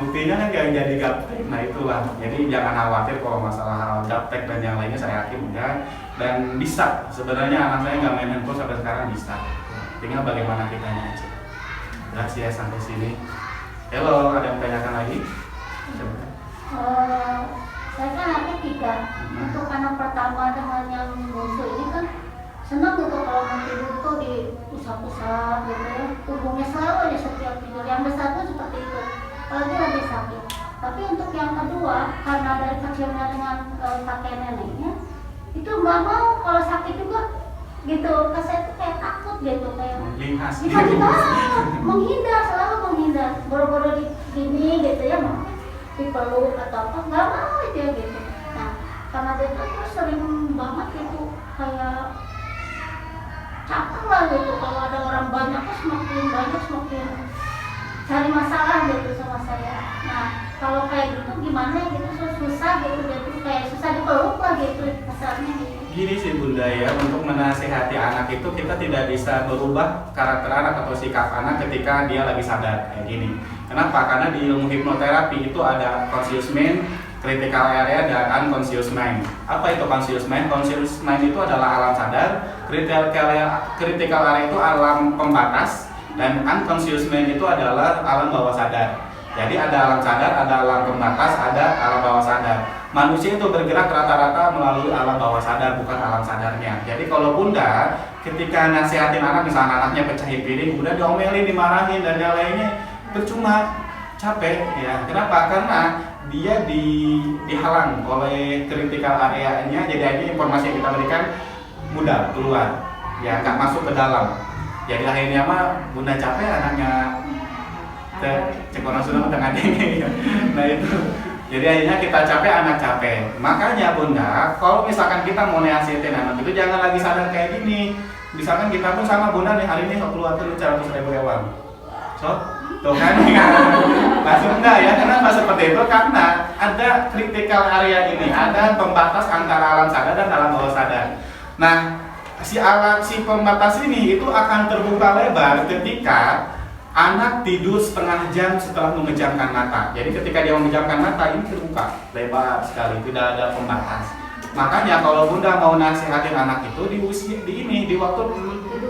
Buktinya kan gak jadi gaptek. Nah itulah, jadi jangan khawatir kalau masalah gaptek dan yang lainnya, saya yakin enggak. Dan bisa, sebenarnya anak saya nggak main handphone sampai sekarang bisa. Tinggal bagaimana kitanya aja. Udah sih ya sampai sini. Halo, ada yang tanyakan lagi? pusat-pusat gitu ya, punggungnya selalu aja setiap tidur. Yang satu seperti itu, kalau dia lagi sakit. Tapi untuk yang kedua, karena dari kecilnya dengan kakek neneknya, itu nggak mau kalau sakit juga gitu. Saya tuh kayak takut gitu, kayak Lintas. tiba-tiba menghindar, selalu menghindar, boro-boro di gini gitu ya, mau dipeluk atau apa, nggak mau aja gitu. Nah, karena dia tuh sering banget gitu, kayak capek lah gitu, kalau ada orang banyak tuh semakin banyak semakin cari masalah gitu sama saya. Nah, kalau kayak gitu gimana gitu, susah gitu, dia tuh kayak susah dipeluk lah gitu kasarnya gitu. Gini sih Bunda ya, untuk menasehati anak itu kita tidak bisa berubah karakter anak atau sikap anak ketika dia lagi sadar kayak gini. Kenapa? Karena di ilmu hipnoterapi itu ada conscious mind, critical area, dan unconscious mind. Apa itu conscious mind? Conscious mind itu adalah alam sadar, critical area itu alam pembatas, dan unconscious mind itu adalah alam bawah sadar. Jadi ada alam sadar, ada alam pembatas, ada alam bawah sadar. Manusia itu bergerak rata-rata melalui alam bawah sadar, bukan alam sadarnya. Jadi kalau Bunda ketika nasihatin anak, misalnya anaknya pecahin piring, Bunda diomelin, dimarahin dan yang lainnya, percuma, capek ya. Kenapa? Karena dia dihalang oleh critical area-nya. Jadi ini informasi yang kita berikan mudah keluar, ya nggak masuk ke dalam. Jadi akhirnya mah Bunda capek, anaknya cek orang sudah tengah dingin. Nah itu. Jadi akhirnya kita capek, anak capek. Makanya Bunda, kalau misalkan kita mau nasihatin anak itu jangan lagi sadar kayak gini. Misalkan kita pun sama Bunda nih, hari ini sok keluar tuh 100.000 ewan. So, tuh kan langsung enggak ya. Kenapa seperti itu? Karena ada critical area ini, ada pembatas antara alam sadar dan alam bawah sadar. Nah, si pembatas ini itu akan terbuka lebar ketika anak tidur setengah jam setelah memejamkan mata. Jadi ketika dia memejamkan mata, ini terbuka lebar sekali, tidak ada pembatas. Makanya kalau Bunda mau nasihatin anak itu di waktu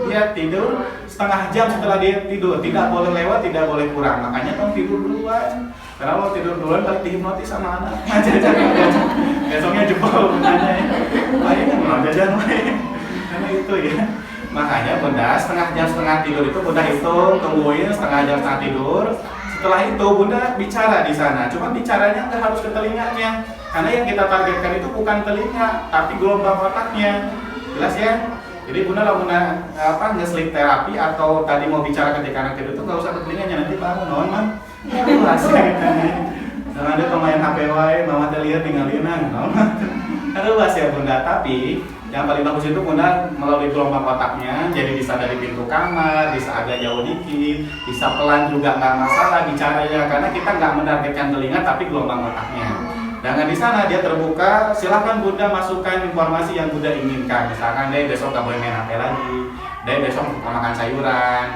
dia tidur setengah jam setelah dia tidur, tidak boleh lewat, tidak boleh kurang. Makanya kamu tidur duluan. Karena kalau tidur duluan balik dihipnotis sama anak. Besoknya jebol Bundanya. Akhirnya mau jajan karena itu ya. Makanya Bunda setengah tidur itu Bunda hitung, tungguin setengah jam tidur. Setelah itu Bunda bicara di sana. Cuma bicaranya nggak harus ke telinganya, karena yang kita targetkan itu bukan telinga, tapi gelombang otaknya. Jelas ya? Jadi Bunda lah nge-sleep terapi atau tadi mau bicara ketika anak tidur itu nggak usah ke telinganya, nanti bangun non. Jelas ya kita nih. Jangan dia pemain HP wae, mama lihat tinggalin non. Luas ya Bunda, tapi yang paling bagus itu Bunda melalui gelombang otaknya, jadi bisa dari pintu kamar, bisa agak jauh dikit, bisa pelan juga nggak masalah bicaranya, karena kita nggak menargetkan telinga tapi gelombang otaknya. Dengan di sana dia terbuka, silakan Bunda masukkan informasi yang Bunda inginkan. Misalkan dia besok nggak boleh main HP lagi, dia besok makan sayuran,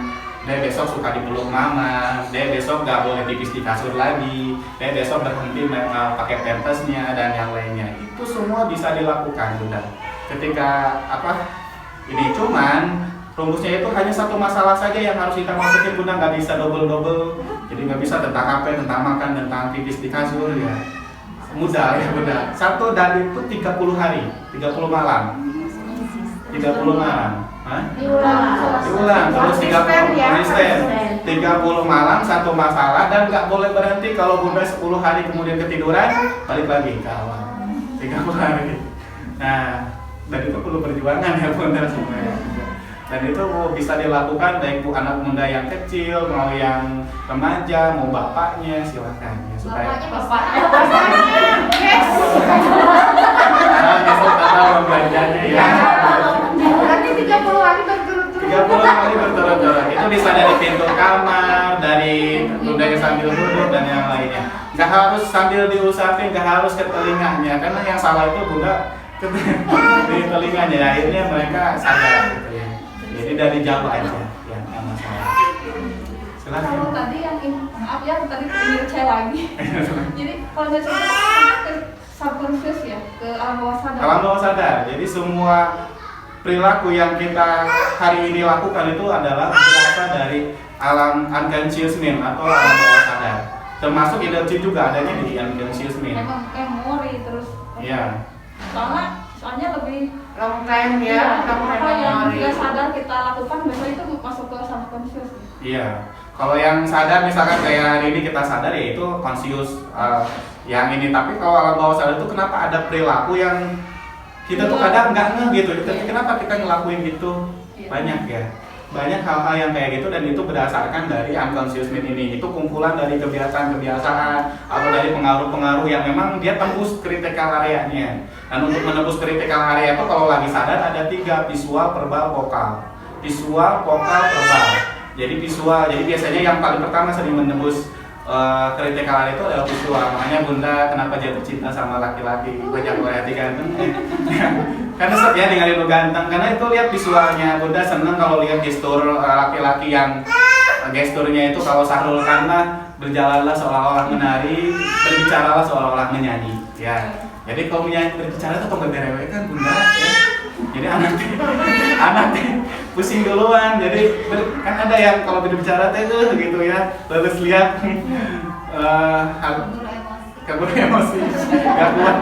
dia besok suka dipeluk mama, dia besok nggak boleh pipis di kasur lagi, dia besok berhenti pakai pampasnya dan yang lainnya. Itu semua bisa dilakukan Bunda. Ketika ini cuman rumusnya itu hanya satu masalah saja yang harus kita masukin. Bunda nggak bisa double, jadi nggak bisa tentang HP, tentang makan, tentang pipis di kasur ya. Mudah ya Bunda. Satu dan itu 30 hari, 30 malam. 30 malam. Diulang terus 30 konsisten. 30 malam satu masalah dan nggak boleh berhenti. Kalau Bunda 10 hari kemudian ketiduran, balik lagi ke awal. 30 hari. Nah, dan itu perlu perjuangan ya Bunda semuanya. Dan itu bisa dilakukan baik anak muda yang kecil, mau yang remaja, mau bapaknya, silakan ya supaya Bapaknya Yes. besok tahu membelanjanya ya. Berarti 30 hari berturut-turut. 30 hari berturut-turut. Itu bisa dari pintu kamar, dari Bundanya sambil duduk dan yang lainnya. Nggak harus sambil diusapin, nggak harus ke telinganya, karena yang salah itu Bunda di telinganya. Akhirnya mereka sadar gitu ya. Jadi dari jauh aja ya, nggak masalah. Kalau Silakan. tadi yang maaf ya, tadi ingat saya lagi. Jadi kalau dari situ ke subconscious ya, ke alam bawah sadar. Alam bawah sadar. Jadi semua perilaku yang kita hari ini lakukan itu adalah berasal dari alam unconscious mind atau alam bawah sadar. Termasuk energi juga adanya di unconscious mind. Emang memori terus. Iya. Soalnya soalnya lebih long time ya, long time apa yang memory. nggak sadar kita lakukan biasanya itu masuk ke subconscious. Iya. Kalau yang sadar misalkan kayak hari ini kita sadar ya itu conscious yang ini, tapi kalau alam bawah sadar itu kenapa ada perilaku yang kita tuh kadang nggak ngeh gitu, kenapa kita ngelakuin gitu? Banyak ya, banyak hal-hal yang kayak gitu, dan itu berdasarkan dari unconscious mind ini. Itu kumpulan dari kebiasaan-kebiasaan atau dari pengaruh-pengaruh yang memang dia tembus critical area-nya. Dan untuk menembus critical area itu kalau lagi sadar ada 3: visual, verbal, vokal. Visual, vokal, verbal. Jadi visual, jadi biasanya yang paling pertama sering menembus critical area itu adalah visual. Makanya Bunda kenapa jatuh cinta sama laki-laki banyak hati ganteng? Karena setiap ya ningali lu ganteng, karena itu lihat visualnya. Bunda seneng kalau lihat gestur laki-laki yang gesturnya itu kalau Sahrul karena berjalanlah seolah-olah menari, berbicaralah seolah-olah menyanyi. Ya, jadi kalau menyanyi berbicara itu kok berewek kan Bunda ya. Jadi anak pusing duluan. Jadi kan ada yang kalau berbicara teh gitu ya, terus lihat kabur emosi, gak kuat.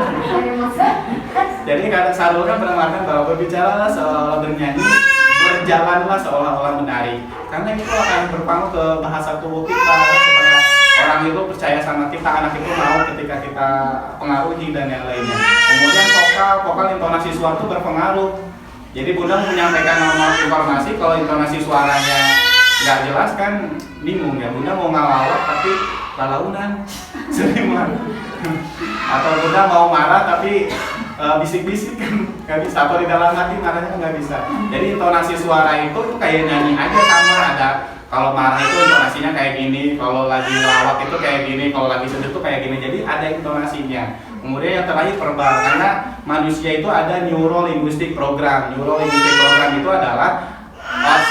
Jadi kata Sarul kan pernah bahwa berbicaralah seolah-olah bernyanyi, berjalanlah seolah-olah menari. Karena itu akan berpengaruh ke bahasa tubuh kita supaya orang itu percaya sama kita, anak itu mau ketika kita pengaruhi dan yang lainnya. Kemudian vokal intonasi suara itu berpengaruh. Jadi Bunda menyampaikan informasi, kalau intonasi suaranya nggak jelas kan bingung ya. Bunda mau ngalawak tapi lalaunan, sering atau Bunda mau marah tapi bisik-bisik kan nggak bisa, atau di dalam hati marahnya nggak bisa. Jadi intonasi suara itu kayak nyanyi aja sama, ada kalau marah itu intonasinya kayak gini, kalau lagi ngelawak itu kayak gini, kalau lagi sedih itu kayak gini. Jadi ada intonasinya. Kemudian yang terakhir verbal, karena manusia itu ada neuro-linguistic program. Neuro-linguistic program itu adalah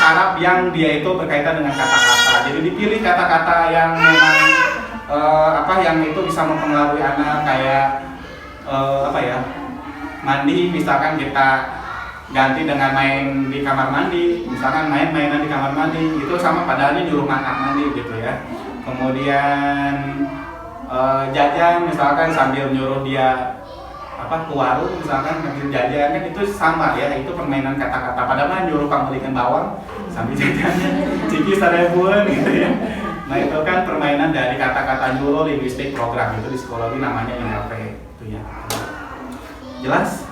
saraf yang dia itu berkaitan dengan kata-kata. Jadi dipilih kata-kata yang memang yang itu bisa mempengaruhi anak, kayak mandi, misalkan kita ganti dengan main di kamar mandi, misalkan main-mainan di kamar mandi, itu sama padahalnya nyuruh anak mandi gitu ya. Kemudian jajan misalkan sambil nyuruh dia ke warung misalkan sambil jajan, kan itu sama ya, itu permainan kata-kata. Padahal nyuruh pembelikan bawang sambil jajannya ciki sarebuan gitu ya. Nah itu kan permainan dari kata-kata neuro linguistic program, itu di psikologi namanya NLP itu ya. Jelas?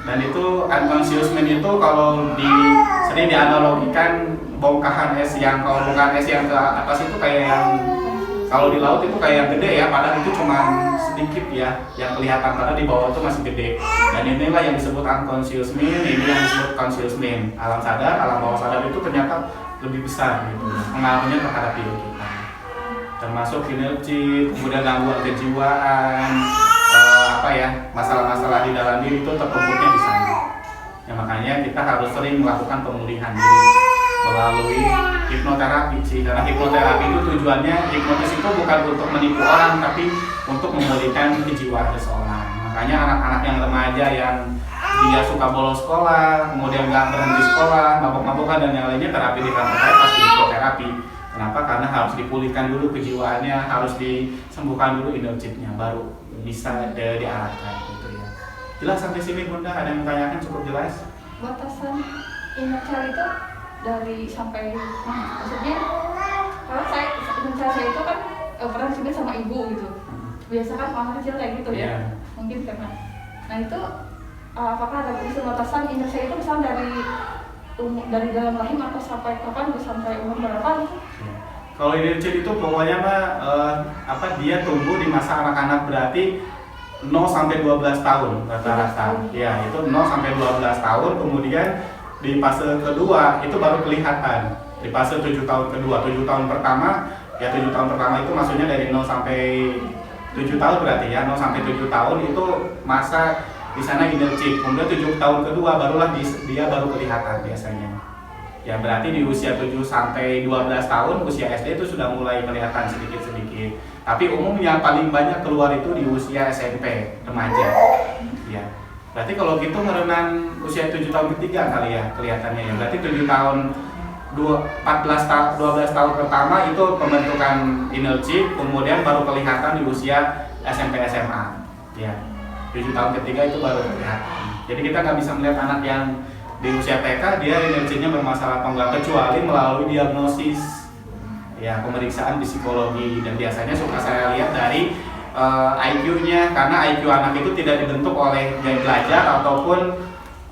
Dan itu unconscious mind itu kalau sering dianalogikan bongkahan es, yang kalau bongkahan es yang ke atas itu kayak yang kalau di laut itu kayak yang gede ya, padahal itu cuma sedikit ya yang kelihatan, padahal di bawah itu masih gede. Dan inilah yang disebut unconscious mind, ini yang disebut conscious mind. Alam sadar, alam bawah sadar itu ternyata lebih besar gitu pengaruhnya terhadap diri kita, termasuk energi, kemudian gangguan kejiwaan, masalah-masalah di dalam diri itu terkumpulnya di sana. Ya makanya kita harus sering melakukan pemulihan diri melalui hipnoterapi sih. Karena hipnoterapi itu tujuannya, hipnotis itu bukan untuk menipu orang, tapi untuk memulihkan kejiwaan seseorang. Makanya anak-anak yang remaja yang dia suka bolos sekolah, kemudian nggak berhenti sekolah, mabok-mabokan dan yang lainnya, terapi di kantor saya pasti hipnoterapi. Kenapa? Karena harus dipulihkan dulu kejiwaannya, harus disembuhkan dulu energinya, baru bisa diarahkan gitu ya. Jelas sampai sini Bunda? Ada yang menanyakan? Cukup jelas? Batasan inner child itu dari sampai maksudnya kalau inner child saya itu kan pernah disebut sama ibu gitu. Biasa kan anak kecil kayak gitu ya. Mungkin karena itu apakah ada batasan inner child itu misalnya dari dalam rahim atau sampai kapan, sampai umur berapa gitu? Kalau inner child itu pokoknya dia tumbuh di masa anak-anak, berarti 0 sampai 12 tahun rata-rata. Ya, itu 0 sampai 12 tahun. Kemudian di fase kedua itu baru kelihatan. Di fase 7 tahun kedua, 7 tahun pertama, ya 7 tahun pertama itu maksudnya dari 0 sampai 7 tahun berarti ya, 0 sampai 7 tahun itu masa di sana inner child. Kemudian 7 tahun kedua barulah dia baru kelihatan biasanya. Ya berarti di usia 7 sampai 12 tahun usia SD itu sudah mulai kelihatan sedikit-sedikit. Tapi umumnya paling banyak keluar itu di usia SMP, remaja. Ya. Berarti kalau gitu merenang usia 7 tahun ketiga kali ya kelihatannya ya. Berarti 7 tahun 12 tahun pertama itu pembentukan inner child, kemudian baru kelihatan di usia SMP SMA. Ya. 7 tahun ketiga itu baru kelihatan. Jadi kita nggak bisa melihat anak yang di usia TK dia energinya bermasalah atau enggak, kecuali melalui diagnosis ya, pemeriksaan psikologi. Dan biasanya suka saya lihat dari IQ-nya, karena IQ anak itu tidak dibentuk oleh gaya belajar ataupun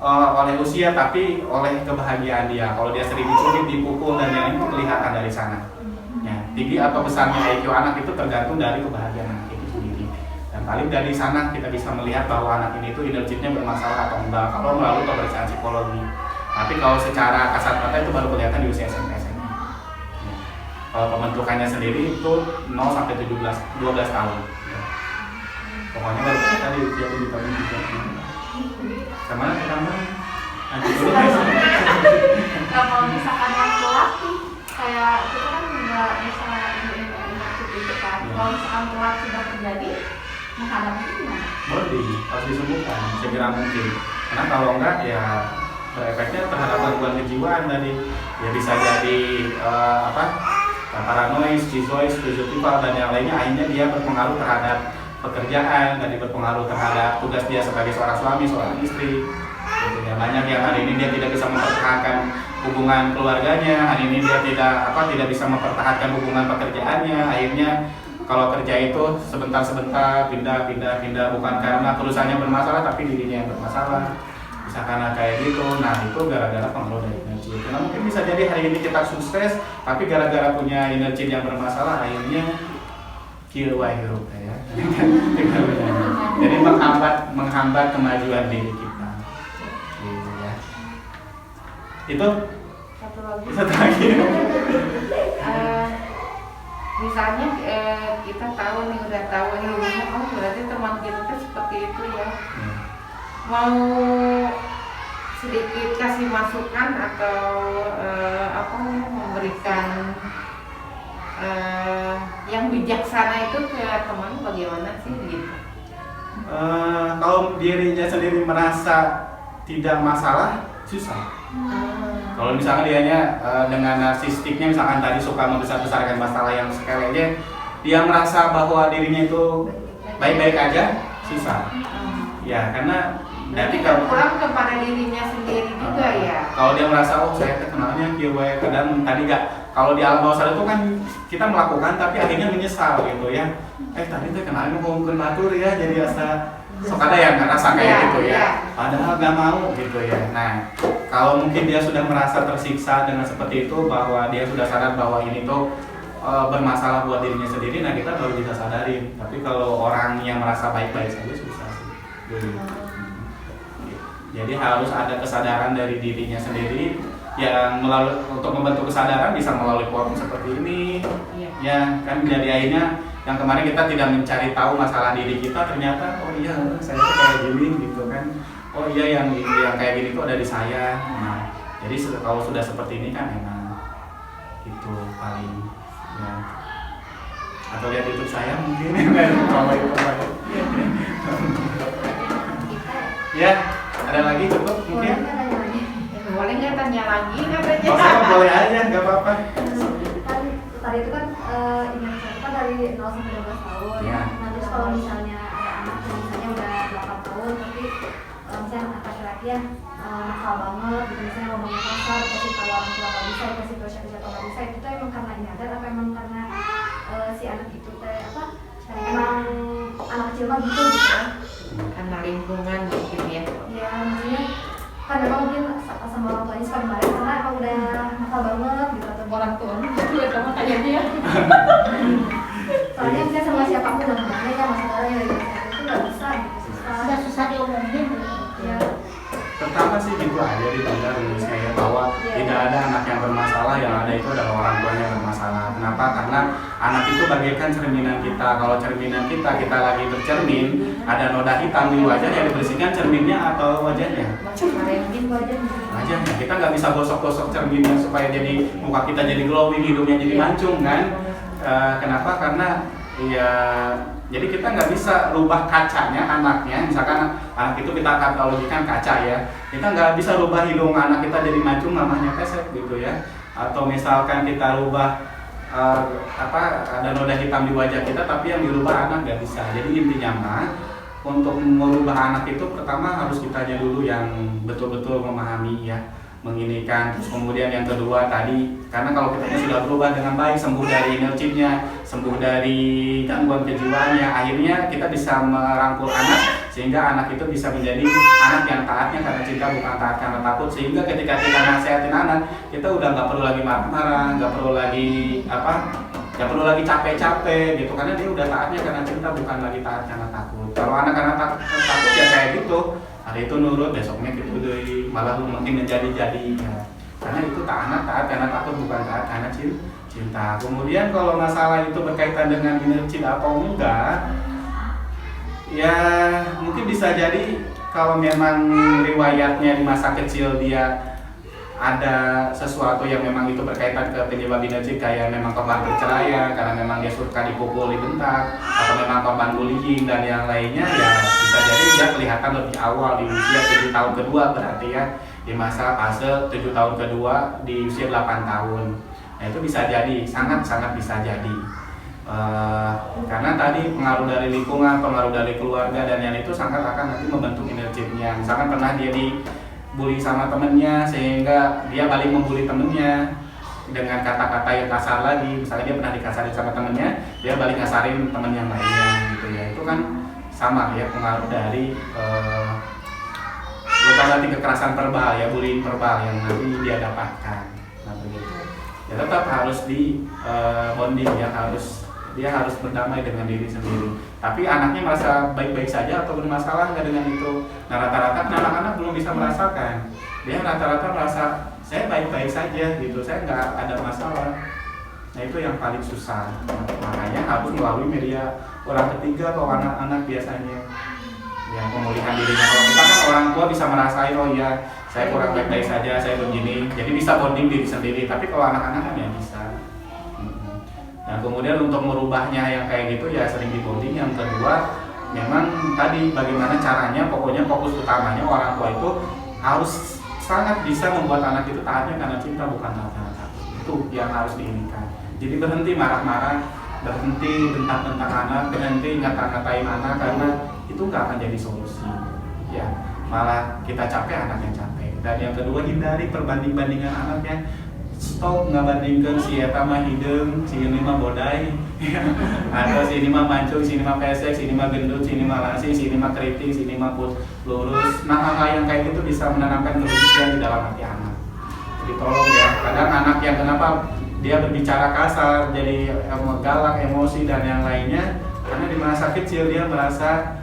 oleh usia, tapi oleh kebahagiaan dia. Kalau dia sering dicubit, dipukul dan yang itu kelihatan dari sana. Ya, tinggi atau besarnya IQ anak itu tergantung dari kebahagiaan anak itu sendiri. Dan paling dari sana kita bisa melihat bahwa anak ini itu energinya bermasalah atau enggak kalau melalui pemeriksaan psikologi. Tapi kalau secara kasat mata itu baru kelihatan di usia SMP SMA. Ya. Kalau pembentukannya sendiri itu 0 sampai 12 tahun. Ya. Pokoknya baru kelihatan di usia 7 tahun juga. Kemana pertama? Nanti dulu guys. Kalau misalkan laki-laki kayak kita kan nggak bisa itu kan. Kalau misalkan telat sudah terjadi, menghadapi itu gimana? Boleh, harus disembuhkan segera mungkin. Karena kalau enggak ya efeknya terhadap gangguan kejiwaan tadi. Ya bisa jadi paranoid, skizoid, schizotifal dan yang lainnya. Akhirnya dia berpengaruh terhadap pekerjaan, tadi berpengaruh terhadap tugas dia sebagai seorang suami, seorang istri. Gitu ya. Banyak yang hari ini dia tidak bisa mempertahankan hubungan keluarganya, hari ini dia tidak bisa mempertahankan hubungan pekerjaannya. Akhirnya kalau kerja itu sebentar pindah bukan karena perusahaannya bermasalah tapi dirinya yang bermasalah. Bisa karena kayak gitu. Nah, itu gara-gara pengaruh dari energi. Karena mungkin bisa jadi hari ini kita sukses tapi gara-gara punya energi yang bermasalah akhirnya kieu wae hirup ya. Jadi menghambat kemajuan diri kita. Gitu ya. Itu Satu lagi. satu lagi. Misalnya kita tahu nih, udah tahu ilmunya, oh berarti teman kita tuh seperti itu ya. Mau sedikit kasih masukan atau memberikan yang bijaksana itu ke teman bagaimana sih gitu? Kalau dirinya sendiri merasa tidak masalah, susah. Kalau misalnya dianya dengan narsistiknya, misalkan tadi suka membesar-besarkan masalah yang sepelenya, dia merasa bahwa dirinya itu baik-baik aja, susah. Ya, karena Nanti kan pulang kepada dirinya sendiri juga ya. Kalau dia merasa oh saya kenalnya kieu wae, kadang tadi kalau di alam bawah sadar itu kan kita melakukan tapi akhirnya menyesal gitu ya. Tadi tuh kenalnya ngomongkeun batur ya, jadi asa sok ada yang ngerasa kayak gitu ya. Padahal gak mau gitu ya. Nah, kalau mungkin dia sudah merasa tersiksa dengan seperti itu, bahwa dia sudah sadar bahwa ini tuh bermasalah buat dirinya sendiri, nah kita baru bisa sadarin. Tapi kalau orang yang merasa baik-baik saja susah sih. Jadi harus ada kesadaran dari dirinya sendiri yang untuk membentuk kesadaran bisa melalui forum seperti ini. Ya kan, jadi akhirnya yang kemarin kita tidak mencari tahu masalah diri kita, ternyata oh iya saya tuh kayak gini gitu kan. Oh iya yang kayak gini tuh ada di saya. Nah, jadi kalau sudah seperti ini kan enak. Itu paling ya. Atau lihat YouTube saya mungkin kalau itu ya, ada lagi cukup mungkin. Boleh nggak tanya lagi katanya? Maksudnya boleh aja, nggak apa-apa. Tadi itu kan ingat saya dari 0 sampai 12 tahun. Ya. Nah, terus kalau misalnya ada anak yang misalnya udah 8 tahun tapi misalnya anak laki-laki ya nakal banget, gitu, misalnya ngomongnya kasar, kasih tahu orang tua nggak bisa, kasih tahu siapa nggak bisa, itu tuh emang karena nyadar apa emang karena si anak itu emang anak kecil mah gitu ya. Karena lingkungan mungkin ya. Ya, maksudnya kan memang mungkin sama orang tuanya suka dimarahin karena emang udah nakal banget gitu atau Orang tua itu ya sama kayak dia. soalnya misalnya sama siapapun udah kemana ya masalahnya dari itu nggak bisa gitu, Udah susah diomongin. ya. Pertama sih gitu aja didengar saya bahwa tidak ada anak yang bermasalah, yang ada itu adalah orang tuanya yang bermasalah. Kenapa? Karena anak itu bagaikan cerminan kita. Kalau cerminan kita lagi bercermin, ada noda hitam di wajah, yang dibersihkan cerminnya atau wajahnya? Wajahnya. Kita nggak bisa gosok-gosok cerminnya supaya jadi muka kita jadi glowing, hidungnya jadi mancung kan? Kenapa? Karena ya jadi kita nggak bisa rubah kacanya anaknya. Misalkan anak itu kita katalogikan kaca ya, kita nggak bisa rubah hidung anak kita jadi mancung, mamahnya pesek gitu ya. Atau misalkan kita rubah ada noda hitam di wajah kita, tapi yang dirubah anak nggak bisa. Jadi intinya mah untuk merubah anak itu pertama harus kitanya dulu yang betul-betul memahami ya, menginikan. Terus kemudian yang kedua tadi, karena kalau kita sudah berubah dengan baik, sembuh dari inner child-nya, sembuh dari gangguan kejiwaannya, akhirnya kita bisa merangkul anak sehingga anak itu bisa menjadi anak yang taatnya karena cinta bukan taat karena takut. Sehingga ketika kita nasihatin anak, kita udah nggak perlu lagi marah-marah, nggak perlu lagi nggak perlu lagi capek-capek gitu, karena dia udah taatnya karena cinta bukan lagi taat karena takut. Kalau anak-anak takut ya kayak gitu, hari itu nurut, besoknya gitu deh, malah mungkin menjadi-jadi ya. Karena itu taat karena takut bukan taat karena cinta. Kemudian kalau masalah itu berkaitan dengan inner child atau enggak, ya mungkin bisa jadi kalau memang riwayatnya di masa kecil dia ada sesuatu yang memang itu berkaitan ke penyebab inner child, kayak memang korban perceraian karena memang dia suka dipukul, dibentak, atau memang korban bullying dan yang lainnya, ya bisa jadi dia kelihatan lebih awal di usia 7 tahun kedua, berarti ya di masa fase 7 tahun kedua di usia 8 tahun. Nah itu bisa jadi, sangat-sangat bisa jadi. Karena tadi pengaruh dari lingkungan, pengaruh dari keluarga dan yang itu sangat akan nanti membentuk inner child-nya. Misalkan pernah dia dibully sama temennya sehingga dia balik membuli temennya dengan kata-kata yang kasar lagi. Misalnya dia pernah dikasarin sama temennya, dia balik ngasarin temen yang lainnya gitu ya. Itu kan sama ya, pengaruh dari bukan berarti kekerasan verbal ya, bullying verbal yang nanti dia dapatkan. Nah begitu. Ya tetap harus di bonding ya, dia harus berdamai dengan diri sendiri. Tapi anaknya merasa baik-baik saja atau bermasalah nggak dengan itu? Nah rata-rata anak-anak belum bisa merasakan. Dia rata-rata merasa saya baik-baik saja gitu, saya nggak ada masalah. Nah itu yang paling susah. Makanya harus melalui media orang ketiga atau anak-anak biasanya yang pemulihan dirinya. Kalau kita kan orang tua bisa merasain, oh iya saya kurang baik-baik saja, saya begini, jadi bisa bonding diri sendiri. Tapi kalau anak-anak kan ya bisa. Nah kemudian untuk merubahnya yang kayak gitu ya sering dibonding. Yang kedua memang tadi bagaimana caranya, pokoknya fokus utamanya orang tua itu harus sangat bisa membuat anak itu taatnya karena cinta bukan karena takut. Itu yang harus diinginkan. Jadi berhenti marah-marah, berhenti bentak-bentak anak, berhenti ngata-ngatain anak, karena itu nggak akan jadi solusi. Ya malah kita capek, anaknya capek. Dan yang kedua hindari perbanding-bandingan anaknya. Stop ngabandingkan si eta mah hideung, si ini mah bodai, atau si ini mah mancung, si ini mah pesek, si ini mah gendut, si ini mah langsing, si ini mah keriting, si ini mah lurus. Nah hal-hal yang kayak gitu bisa menanamkan kebencian di dalam hati anak. Jadi tolong ya, kadang anak yang kenapa dia berbicara kasar, jadi galak, emosi dan yang lainnya, karena di masa kecil dia merasa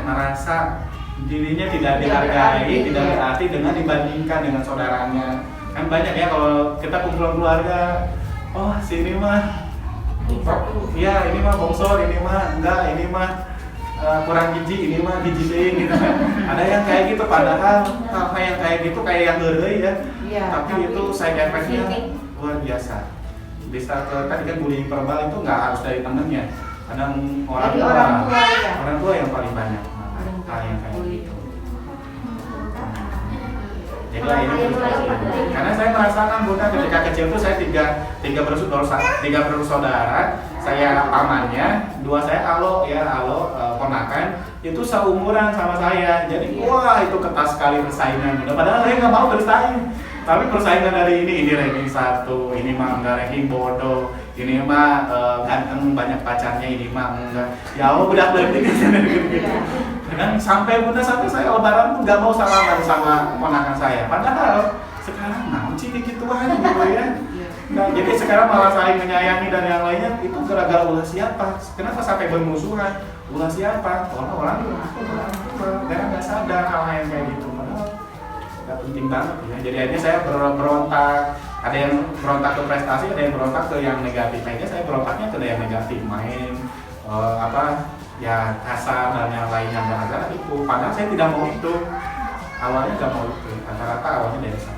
merasa dirinya tidak dihargai, tidak diarti dengan dibandingkan dengan saudaranya. Kan banyak ya kalau kita kumpulan keluarga, oh sini mah ya ini mah bongsor, ini mah enggak, ini mah kurang gizi, ini mah gizi ding gitu. Ada yang kayak gitu, padahal hal yang kayak gitu kayak yang geureuy ya. Tapi itu side effect-nya luar biasa. Bisa ke tadi kan bullying verbal itu nggak harus dari temennya, kadang orang tua yang paling banyak hal yang kayak gitu. Jadi ini karena saya merasakan Bunda ketika kecil tuh saya tiga bersaudara, saya pamannya, dua saya alo ponakan itu seumuran sama saya. Jadi wah itu ketat sekali persaingan. Padahal saya nggak mau bersaing, tapi persaingan dari ini ranking 1, ini mah enggak, ranking bodoh, ini mah ganteng banyak pacarnya, ini mah enggak. Ya Allah budak-budak gitu. Dan sampai saya lebaran pun nggak mau salaman sama ponakan saya. Padahal sekarang sih gituan gitu ya. Nah, jadi sekarang malah saling menyayangi dan yang lainnya itu gara-gara ulah siapa? Kenapa sampai bermusuhan? Ulah siapa? Orang karena nggak sadar hal yang kayak gitu. Padahal nggak penting banget ya. Jadi akhirnya saya berontak. Ada yang berontak ke prestasi, ada yang berontak ke yang negatif. Akhirnya saya berontaknya ke yang negatif, main ya kasar dan yang lainnya gara-gara itu. Padahal saya tidak mau itu. Awalnya nggak mau itu. Rata-rata awalnya dari saya.